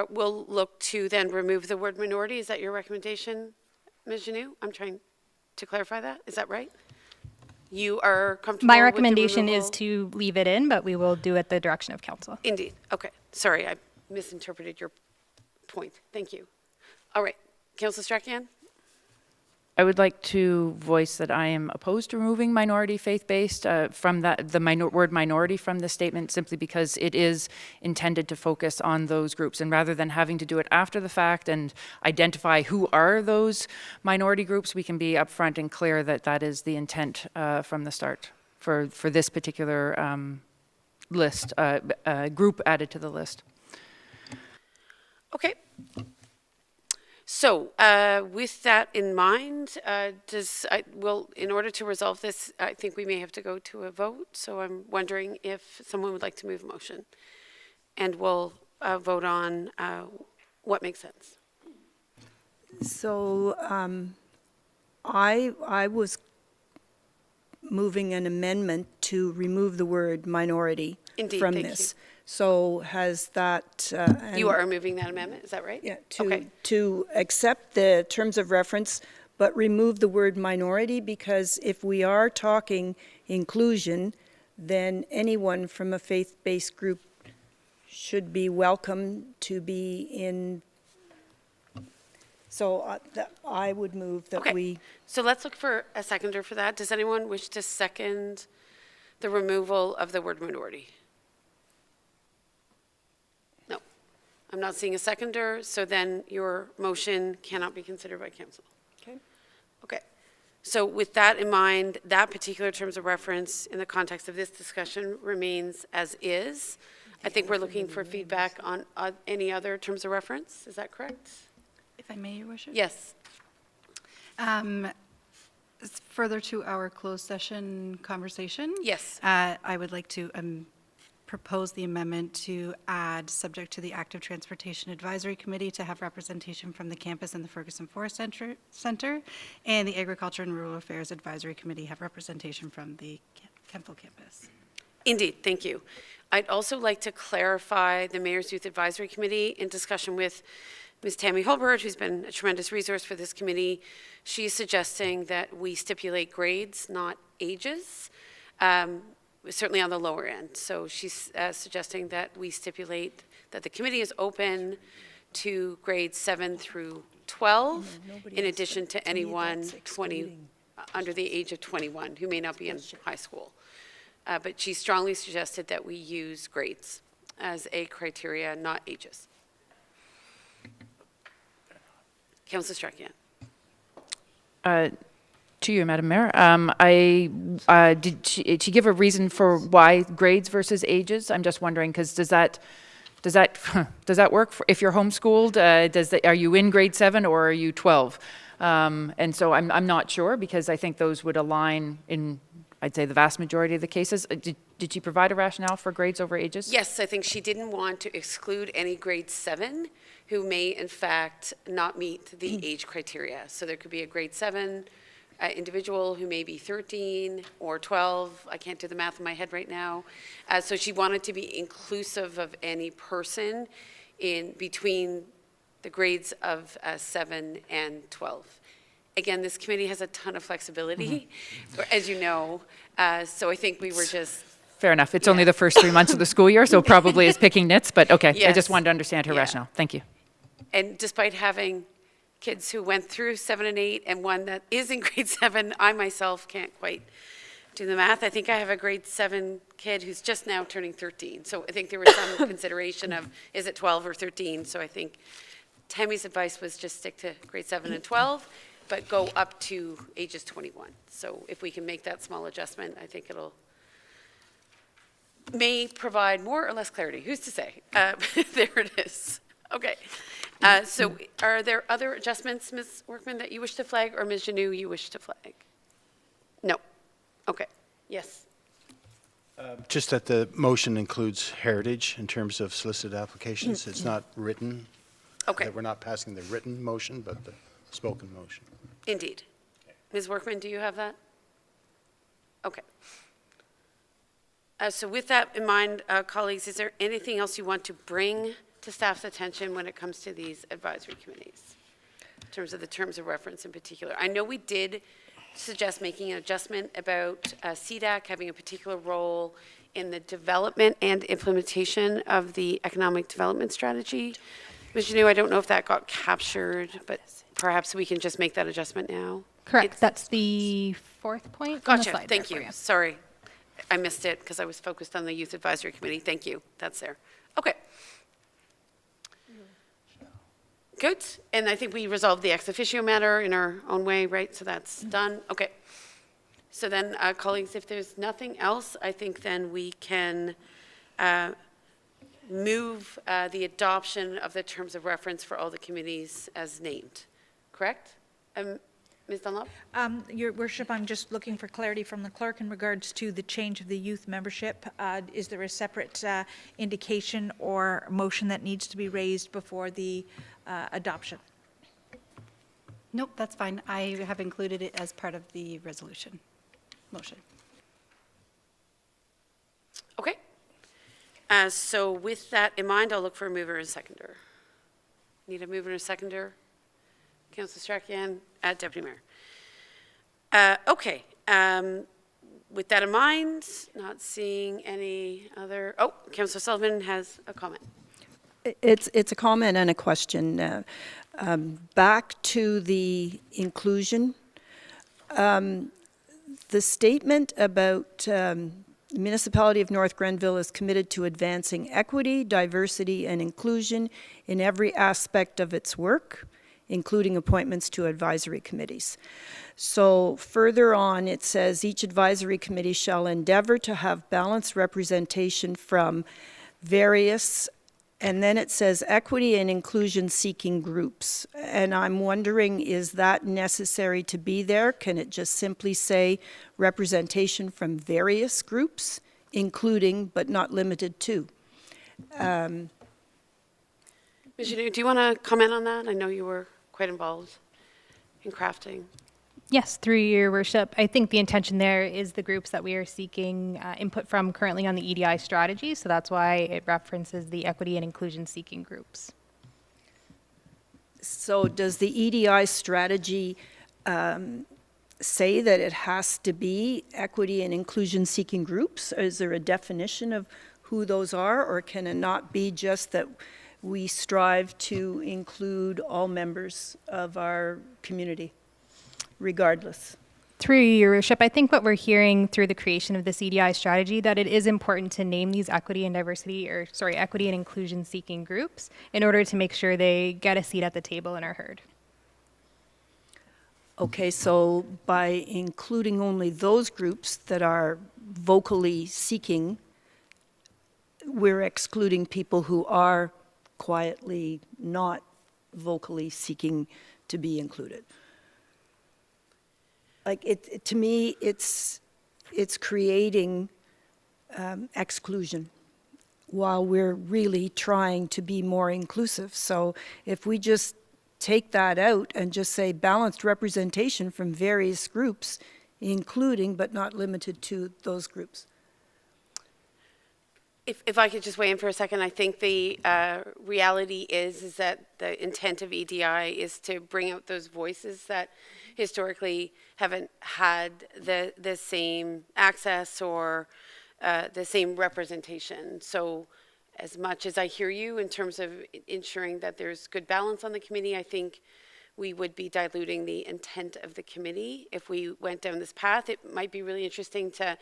we'll look to then remove the word minority. Is that your recommendation, Ms. Janou? I'm trying to clarify that. Is that right? You are comfortable My with the recommendation is removal? to leave it in, but we will do it at the direction of council. Indeed. Okay. Sorry, I misinterpreted your point. Thank you. All right. Councillor Strachan? I would like to voice that I am opposed to removing minority faith-based from the word minority from the statement, simply because it is intended to focus on those groups. And rather than having to do it after the fact and identify who are those minority groups, we can be upfront and clear that that is the intent from the start for this particular list, group added to the list. Okay. So, with that in mind, in order to resolve this, I think we may have to go to a vote. So I'm wondering if someone would like to move a motion, and we'll vote on what makes sense. So I was moving an amendment to remove the word minority Indeed, from thank this. you. So has that... You are moving that amendment, is that right? Yeah, Okay. to accept the terms of reference, but remove the word minority, because if we are talking inclusion, then anyone from a faith-based group should be welcome to be in. So I would move that Okay. we... So let's look for a seconder for that. Does anyone wish to second the removal of the word minority? No. I'm not seeing a seconder, so then your motion cannot be considered by council. Okay. Okay. So with that in mind, that particular terms of reference in the context of this discussion remains as is. I think we're looking for feedback on any other terms of reference. Is that correct? If I may, Your Worship? Yes. Further to our closed session conversation? Yes. I would like to propose the amendment to add, subject to the Active Transportation Advisory Committee, to have representation from the campus and the Ferguson Forest Center, and the Agriculture and Rural Affairs Advisory Committee have representation from the Kemptville campus. Indeed, thank you. I'd also like to clarify the Mayor's Youth Advisory Committee in discussion with Ms. Tammy Holbert, who's been a tremendous resource for this committee. She's suggesting that we stipulate grades, not ages, certainly on the lower end. So she's suggesting that we stipulate that the committee is open to grades 7 through 12, in addition to anyone under the age of 21 who may not be in high school. But she strongly suggested that we use grades as a criteria, not ages. Councillor Strachan. To you, Madam Mayor. Did she give a reason for why grades versus ages? I'm just wondering, because does that work if you're homeschooled? Are you in grade 7 or are you 12? And so I'm not sure, because I think those would align in, I'd say, the vast majority of the cases. Did she provide a rationale for grades over ages? Yes, I think she didn't want to exclude any grade 7 who may in fact not meet the age criteria. So there could be a grade 7 individual who may be 13 or 12. I can't do the math in my head right now. So she wanted to be inclusive of any person in between the grades of 7 and 12. Again, this committee has a ton of flexibility, as you know, so I think we were just, Fair enough. It's only the first 3 months of the school year, so probably is picking nits, but okay. I Yes. just wanted to understand her Yeah. rationale. Thank you. and despite having kids who went through 7 and 8 and one that is in grade 7, I myself can't quite do the math. I think I have a grade 7 kid who's just now turning 13. So I think there was some consideration of, is it 12 or 13? So I think Tammy's advice was just stick to grade 7 and 12, but go up to ages 21. So if we can make that small adjustment, I think it'll may provide more or less clarity. Who's to say? There it is. Okay. So are there other adjustments, Ms. Workman, that you wish to flag, or Ms. Janou, you wish to flag? No. Okay. Yes. Just that the motion includes heritage in terms of solicited applications. It's not written. Okay. That we're not passing the written motion, but the spoken motion. Indeed. Ms. Workman, do you have that? Okay. So with that in mind, colleagues, is there anything else you want to bring to staff's attention when it comes to these advisory committees, in terms of the terms of reference in particular? I know we did suggest making an adjustment about CDAC having a particular role in the development and implementation of the economic development strategy. Ms. Janou, I don't know if that got captured, but perhaps we can just make that adjustment now. Correct. That's the 4th point on the Gotcha, slide thank there for you. Sorry, I missed it because I was focused on the Youth Advisory Committee. Thank you, that's there. Okay. Good, and I think we resolved the ex officio matter in our own way, right? So that's done, okay. So then, colleagues, if there's nothing else, I think then we can move the adoption of the terms of reference for all the committees as named, correct? Ms. Dunlop? Your Worship, I'm just looking for clarity from the clerk in regards to the change of the youth membership. Is there a separate indication or motion that needs to be raised before the adoption? Nope, that's fine. I have included it as part of the resolution motion. Okay. So with that in mind, I'll look for a mover and seconder. Need a mover and a seconder? Councillor Strachan, Deputy Mayor. Okay. With that in mind, not seeing any other, oh, Councillor Sullivan has a comment. It's a comment and a question. Back to the inclusion. The statement about the municipality of North Grenville is committed to advancing equity, diversity, and inclusion in every aspect of its work, including appointments to advisory committees. So further on, it says each advisory committee shall endeavor to have balanced representation from various, and then it says equity and inclusion seeking groups. And I'm wondering, is that necessary to be there? Can it just simply say representation from various groups, including but not limited to? Ms. Janou, do you want to comment on that? I know you were quite involved in crafting. Yes, through your worship. I think the intention there is the groups that we are seeking input from currently on the EDI strategy. So that's why it references the equity and inclusion seeking groups. So does the EDI strategy say that it has to be equity and inclusion seeking groups? Is there a definition of who those are, or can it not be just that we strive to include all members of our community, regardless? Through your worship, I think what we're hearing through the creation of this EDI strategy, that it is important to name these equity and inclusion seeking groups in order to make sure they get a seat at the table and are heard. Okay, so by including only those groups that are vocally seeking, we're excluding people who are quietly not vocally seeking to be included. Like to me, it's creating exclusion while we're really trying to be more inclusive. So if we just take that out and just say balanced representation from various groups, including but not limited to those groups. If I could just weigh in for a second, I think the reality is that the intent of EDI is to bring out those voices that historically haven't had the same access or the same representation. So as much as I hear you in terms of ensuring that there's good balance on the committee, I think we would be diluting the intent of the committee if we went down this path. It might be really interesting to,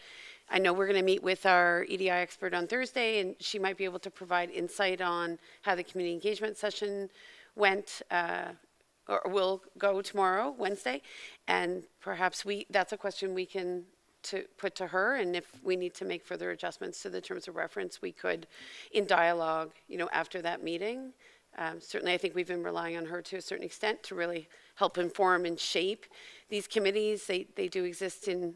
I know we're going to meet with our EDI expert on Thursday, and she might be able to provide insight on how the community engagement session went, or will go tomorrow, Wednesday, and perhaps that's a question we can put to her, and if we need to make further adjustments to the terms of reference, we could, in dialogue, after that meeting. Certainly, I think we've been relying on her to a certain extent to really help inform and shape these committees. They do exist in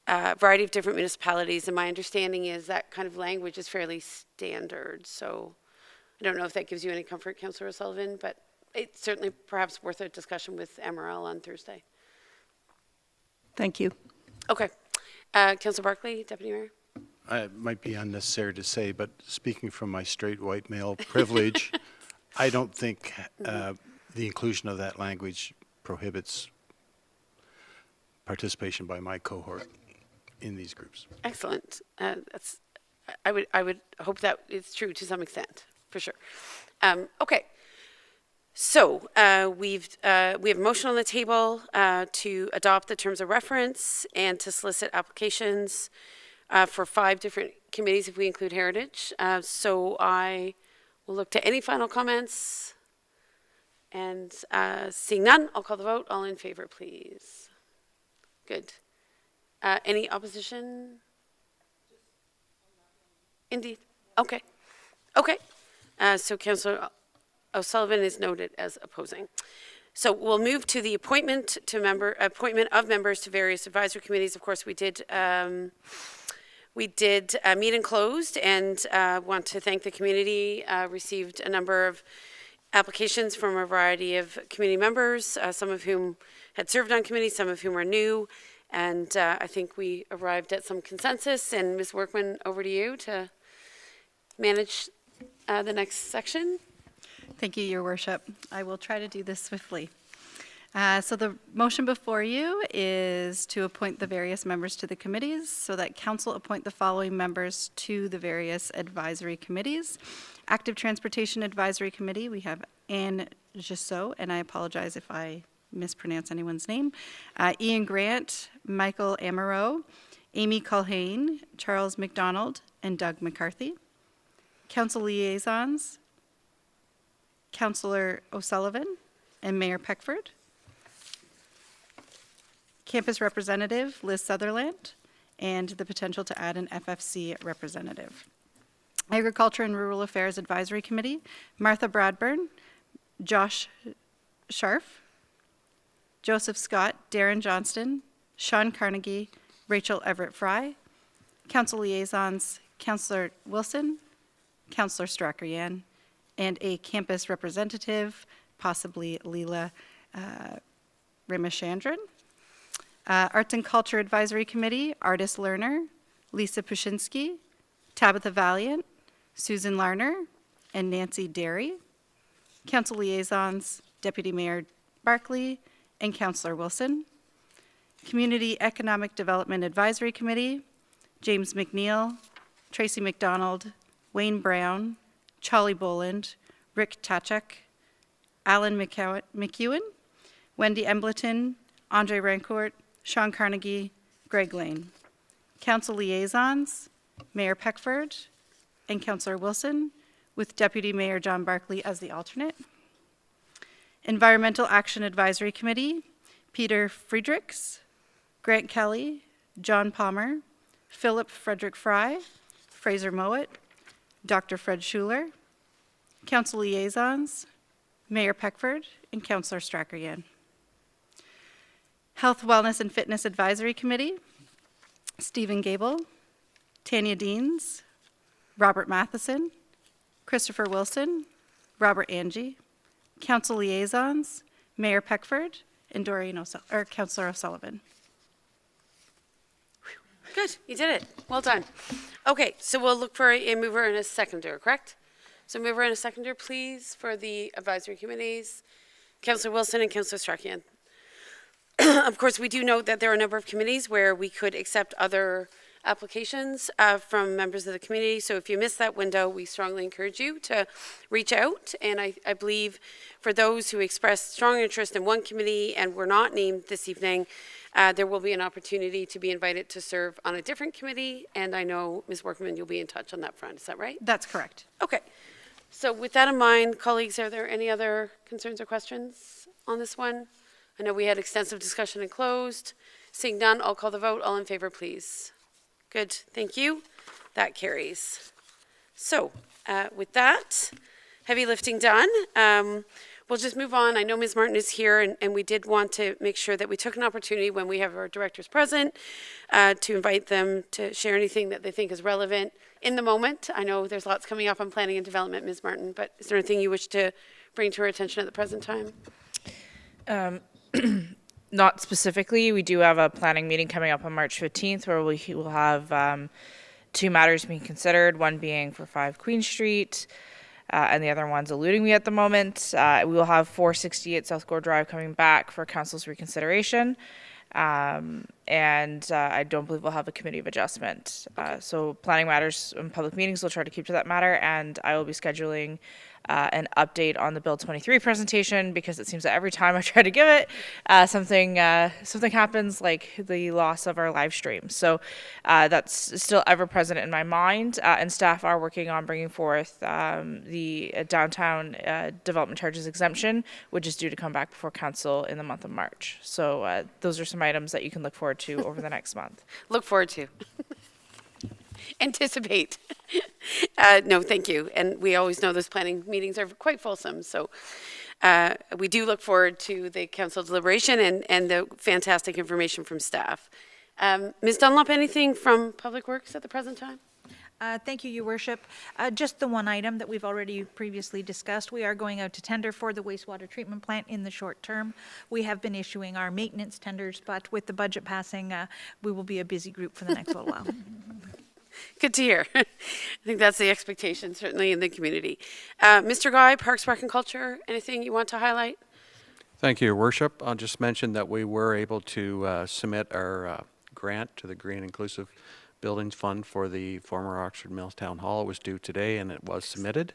a variety of different municipalities, and my understanding is that kind of language is fairly standard. So I don't know if that gives you any comfort, Councillor O'Sullivan, but it's certainly perhaps worth a discussion with MRL on Thursday. Thank you. Okay. Councillor Barclay, Deputy Mayor. It might be unnecessary to say, but speaking from my straight white male privilege, I don't think the inclusion of that language prohibits participation by my cohort in these groups. Excellent. I would hope that it's true to some extent, for sure. Okay. So we have a motion on the table to adopt the terms of reference and to solicit applications for 5 different committees if we include Heritage. So I will look to any final comments, and seeing none, I'll call the vote. All in favor, please. Good. Any opposition? Indeed. Okay. Okay. So Councillor O'Sullivan is noted as opposing. So we'll move to the appointment of members to various advisory committees. Of course, we did meet and closed, and want to thank the community. Received a number of applications from a variety of community members, some of whom had served on committees, some of whom are new, and I think we arrived at some consensus. And Ms. Workman, over to you to manage the next section. Thank you, Your Worship. I will try to do this swiftly. So the motion before you is to appoint the various members to the committees so that council appoint the following members to the various advisory committees. Active Transportation Advisory Committee, we have Anne Gissot, and I apologize if I mispronounce anyone's name. Ian Grant, Michael Amaro, Amy Culhane, Charles McDonald, and Doug McCarthy. Council Liaisons, Councillor O'Sullivan and Mayor Peckford. Campus Representative, Liz Sutherland, and the potential to add an FFC representative. Agriculture and Rural Affairs Advisory Committee, Martha Bradburn, Josh Scharf, Joseph Scott, Darren Johnston, Sean Carnegie, Rachel Everett Fry. Council Liaisons, Councillor Wilson, Councillor Strachan, and a campus representative, possibly Leela Ramachandran. Arts and Culture Advisory Committee, Artist Lerner, Lisa Pushinsky, Tabitha Valiant, Susan Larner, and Nancy Derry. Council Liaisons, Deputy Mayor Barclay and Councillor Wilson. Community Economic Development Advisory Committee, James McNeil, Tracy McDonald, Wayne Brown, Charlie Boland, Rick Tachek, Alan McEwen, Wendy Embleton, Andre Rancourt, Sean Carnegie, Greg Lane. Council Liaisons, Mayor Peckford and Councillor Wilson, with Deputy Mayor John Barclay as the alternate. Environmental Action Advisory Committee, Peter Friedrichs, Grant Kelly, John Palmer, Philip Frederick Fry, Fraser Mowat, Dr. Fred Schuler. Council Liaisons, Mayor Peckford and Councillor Strachan. Health, Wellness, and Fitness Advisory Committee, Stephen Gable, Tanya Deans, Robert Matheson, Christopher Wilson, Robert Angie. Council Liaisons, Mayor Peckford and Councillor O'Sullivan. Good, you did it. Well done. Okay, so we'll look for a mover and a seconder, correct? So mover and a seconder, please, for the advisory committees. Councillor Wilson and Councillor Strachan. Of course, we do note that there are a number of committees where we could accept other applications from members of the community. So if you missed that window, we strongly encourage you to reach out. And I believe for those who expressed strong interest in one committee and were not named this evening, there will be an opportunity to be invited to serve on a different committee. And I know, Ms. Workman, you'll be in touch on that front. Is that right? That's correct. Okay. So with that in mind, colleagues, are there any other concerns or questions on this one? I know we had extensive discussion and closed. Seeing none, I'll call the vote. All in favor, please. Good, thank you. That carries. So with that, heavy lifting done. We'll just move on. I know Ms. Martin is here, and we did want to make sure that we took an opportunity when we have our directors present to invite them to share anything that they think is relevant in the moment. I know there's lots coming up on planning and development, Ms. Martin, but is there anything you wish to bring to our attention at the present time? Not specifically. We do have a planning meeting coming up on March 15th where we will have two matters being considered, one being for 5 Queen Street, and the other one's eluding me at the moment. We will have 468 South Gore Drive coming back for council's reconsideration. And I don't believe we'll have a committee of adjustment. So planning matters and public meetings will try to keep to that matter, and I will be scheduling an update on the Bill 23 presentation, because it seems that every time I try to give it, something happens, like the loss of our live stream. So that's still ever present in my mind, and staff are working on bringing forth the downtown development charges exemption, which is due to come back before council in the month of March. So those are some items that you can look forward to over the next month. Look forward to. Anticipate. No, thank you. And we always know those planning meetings are quite fulsome. So we do look forward to the council deliberation and the fantastic information from staff. Ms. Dunlop, anything from Public Works at the present time? Thank you, Your Worship. Just the one item that we've already previously discussed. We are going out to tender for the wastewater treatment plant in the short term. We have been issuing our maintenance tenders, but with the budget passing, we will be a busy group for the next little while. Good to hear. I think that's the expectation, certainly in the community. Mr. Guy, Parks, Rec and Culture, anything you want to highlight? Thank you, Your Worship. I'll just mention that we were able to submit our grant to the Green Inclusive Buildings Fund for the former Oxford Mills Town Hall. It was due today, and it was submitted.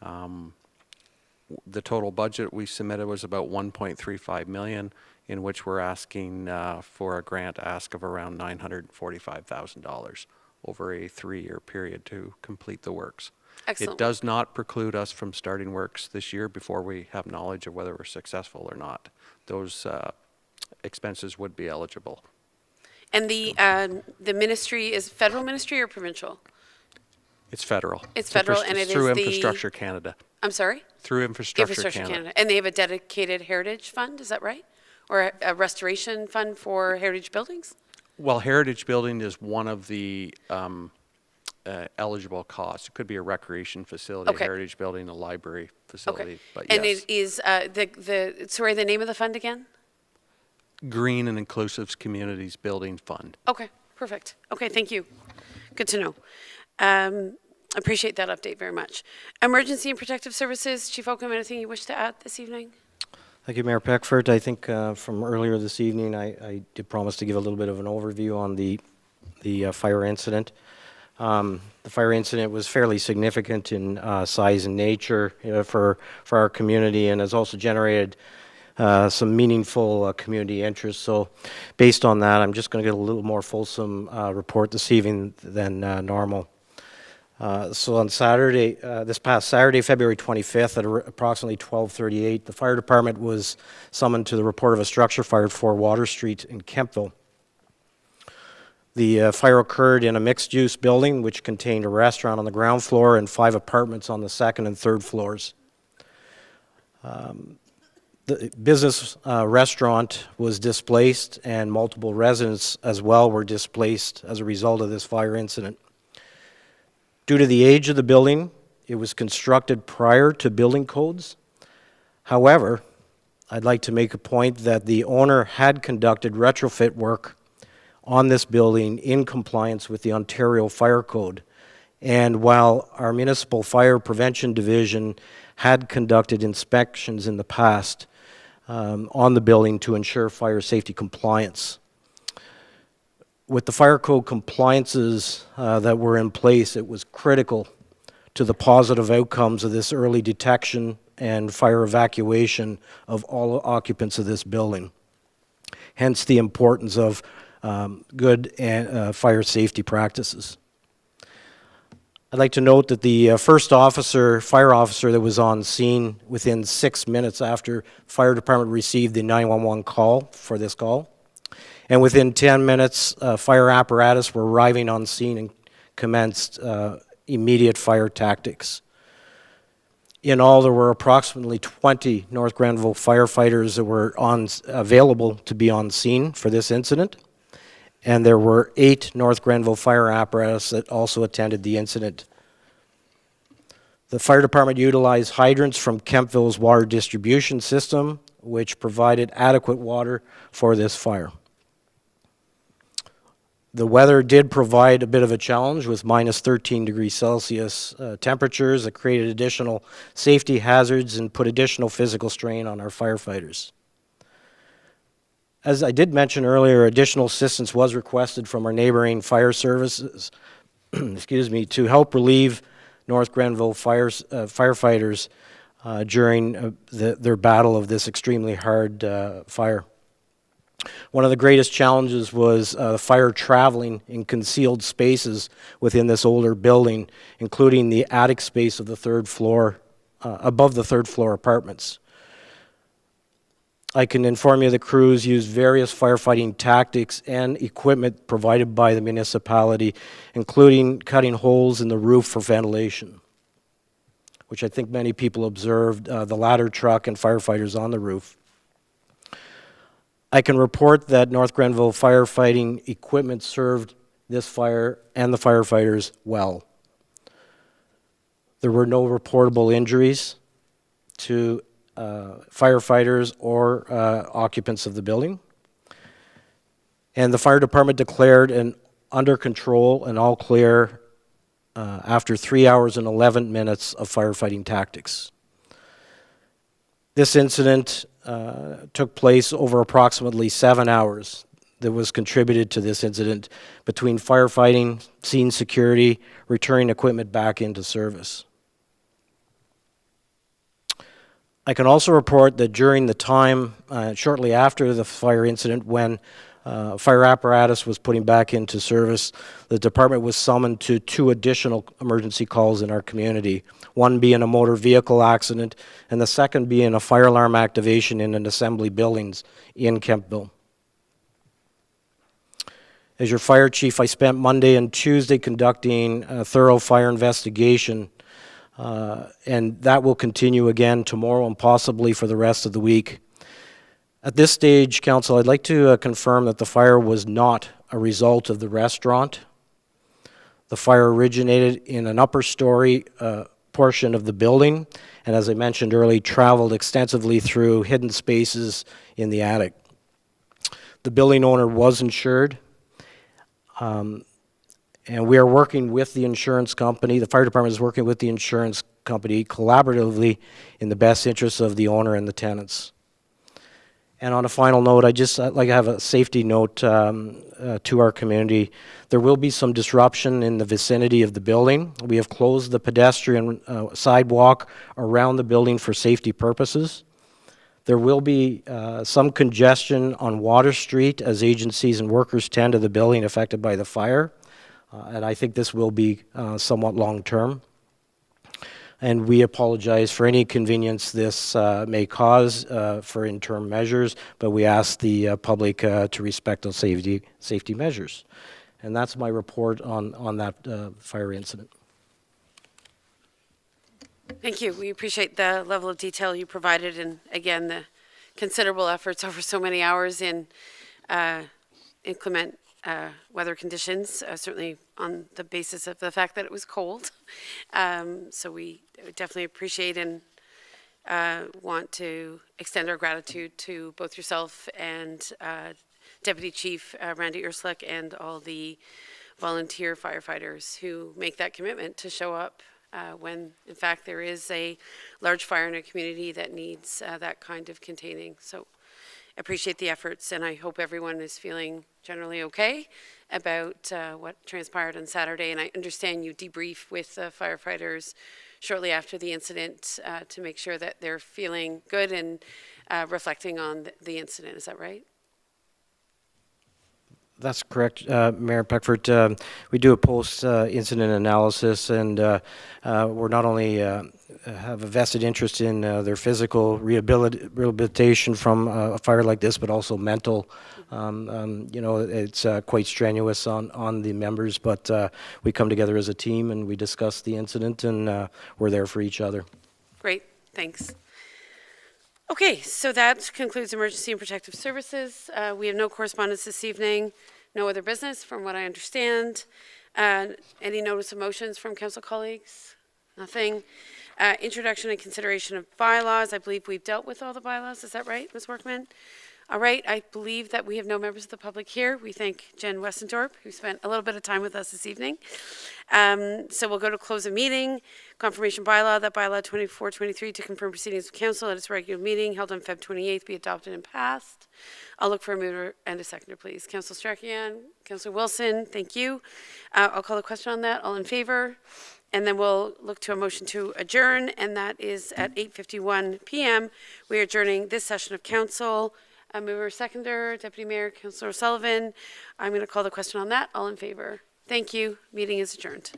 The total budget we submitted was about $1.35 million, in which we're asking for a grant ask of around $945,000 over a 3-year period to complete the works. Excellent. It does not preclude us from starting works this year before we have knowledge of whether we're successful or not. Those expenses would be eligible. And the ministry is federal ministry or provincial? It's federal. It's federal, and it is through the Infrastructure Canada. I'm sorry? Through Infrastructure Canada. And they have a dedicated heritage fund, is that right? Or a restoration fund for heritage buildings? Well, heritage building is one of the eligible costs. It could be a recreation facility, Okay. a heritage building, a library facility, Okay. but And yes. it is the name of the fund again? Green and Inclusive Communities Building Fund. Okay, perfect. Okay, thank you. Good to know. Appreciate that update very much. Emergency and Protective Services, Chief Oakham, anything you wish to add this evening? Thank you, Mayor Peckford. I think from earlier this evening, I did promise to give a little bit of an overview on the fire incident. The fire incident was fairly significant in size and nature for our community, and has also generated some meaningful community interest. So based on that, I'm just going to get a little more fulsome report this evening than normal. So on Saturday, this past Saturday, February 25th, at approximately 12:38, the fire department was summoned to the report of a structure fire at 4 Water Street in Kemptville. The fire occurred in a mixed-use building which contained a restaurant on the ground floor and 5 apartments on the second and third floors. The business restaurant was displaced, and multiple residents as well were displaced as a result of this fire incident. Due to the age of the building, it was constructed prior to building codes. However, I'd like to make a point that the owner had conducted retrofit work on this building in compliance with the Ontario Fire Code. And while our Municipal Fire Prevention Division had conducted inspections in the past on the building to ensure fire safety compliance, with the fire code compliances that were in place, it was critical to the positive outcomes of this early detection and fire evacuation of all occupants of this building. Hence the importance of good fire safety practices. I'd like to note that the first fire officer that was on scene within 6 minutes after fire department received the 911 call for this call, and within 10 minutes, fire apparatus were arriving on scene and commenced immediate fire tactics. In all, there were approximately 20 North Grenville firefighters that were available to be on scene for this incident, and there were 8 North Grenville fire apparatus that also attended the incident. The fire department utilized hydrants from Kemptville's water distribution system, which provided adequate water for this fire. The weather did provide a bit of a challenge with minus 13 degrees Celsius temperatures that created additional safety hazards and put additional physical strain on our firefighters. As I did mention earlier, additional assistance was requested from our neighboring fire services excuse me, to help relieve North Grenville firefighters during their battle of this extremely hard fire. One of the greatest challenges was fire traveling in concealed spaces within this older building, including the attic space of the third floor, above the third floor apartments. I can inform you the crews used various firefighting tactics and equipment provided by the municipality, including cutting holes in the roof for ventilation, which I think many people observed, the ladder truck and firefighters on the roof. I can report that North Grenville firefighting equipment served this fire and the firefighters well. There were no reportable injuries to firefighters or occupants of the building. And the fire department declared an under control and all clear after 3 hours and 11 minutes of firefighting tactics. This incident took place over approximately 7 hours. That was contributed to this incident between firefighting, scene security, returning equipment back into service. I can also report that during the time, shortly after the fire incident, when fire apparatus was putting back into service, the department was summoned to 2 additional emergency calls in our community, one being a motor vehicle accident, and the second being a fire alarm activation in an assembly buildings in Kemptville. As your fire chief, I spent Monday and Tuesday conducting a thorough fire investigation, and that will continue again tomorrow and possibly for the rest of the week. At this stage, Council, I'd like to confirm that the fire was not a result of the restaurant. The fire originated in an upper story portion of the building, and as I mentioned earlier, traveled extensively through hidden spaces in the attic. The building owner was insured, and we are working with the insurance company. The fire department is working with the insurance company collaboratively in the best interests of the owner and the tenants. And on a final note, I'd like to have a safety note to our community. There will be some disruption in the vicinity of the building. We have closed the pedestrian sidewalk around the building for safety purposes. There will be some congestion on Water Street as agencies and workers tend to the building affected by the fire. And I think this will be somewhat long-term. And we apologize for any inconvenience this may cause for interim measures, but we ask the public to respect those safety measures. And that's my report on that fire incident. Thank you. We appreciate the level of detail you provided, and again, the considerable efforts over so many hours in inclement weather conditions, certainly on the basis of the fact that it was cold. So we definitely appreciate and want to extend our gratitude to both yourself and Deputy Chief Randy Urslick and all the volunteer firefighters who make that commitment to show up when, in fact, there is a large fire in a community that needs that kind of containing. So appreciate the efforts, and I hope everyone is feeling generally okay about what transpired on Saturday. And I understand you debrief with the firefighters shortly after the incident to make sure that they're feeling good and reflecting on the incident. Is that right? That's correct, Mayor Peckford. We do a post-incident analysis, and we're not only have a vested interest in their physical rehabilitation from a fire like this, but also mental. You know, it's quite strenuous on the members, but we come together as a team and we discuss the incident, and we're there for each other. Great, thanks. Okay, so that concludes Emergency and Protective Services. We have no correspondence this evening, no other business from what I understand. Any notice of motions from council colleagues? Nothing. Introduction and consideration of bylaws. I believe we've dealt with all the bylaws. Is that right, Ms. Workman? All right, I believe that we have no members of the public here. We thank Jen Westendorp, who spent a little bit of time with us this evening. So we'll go to close the meeting. Confirmation bylaw, that bylaw 2423 to confirm proceedings of council at its regular meeting held on Feb 28th be adopted and passed. I'll look for a mover and a seconder, please. Councillor Strachan, Councillor Wilson, thank you. I'll call the question on that. All in favor? And then we'll look to a motion to adjourn, and that is at 8:51 p.m. We are adjourning this session of council. Mover, seconder, Deputy Mayor, Councillor Sullivan. I'm going to call the question on that. All in favor? Thank you. Meeting is adjourned.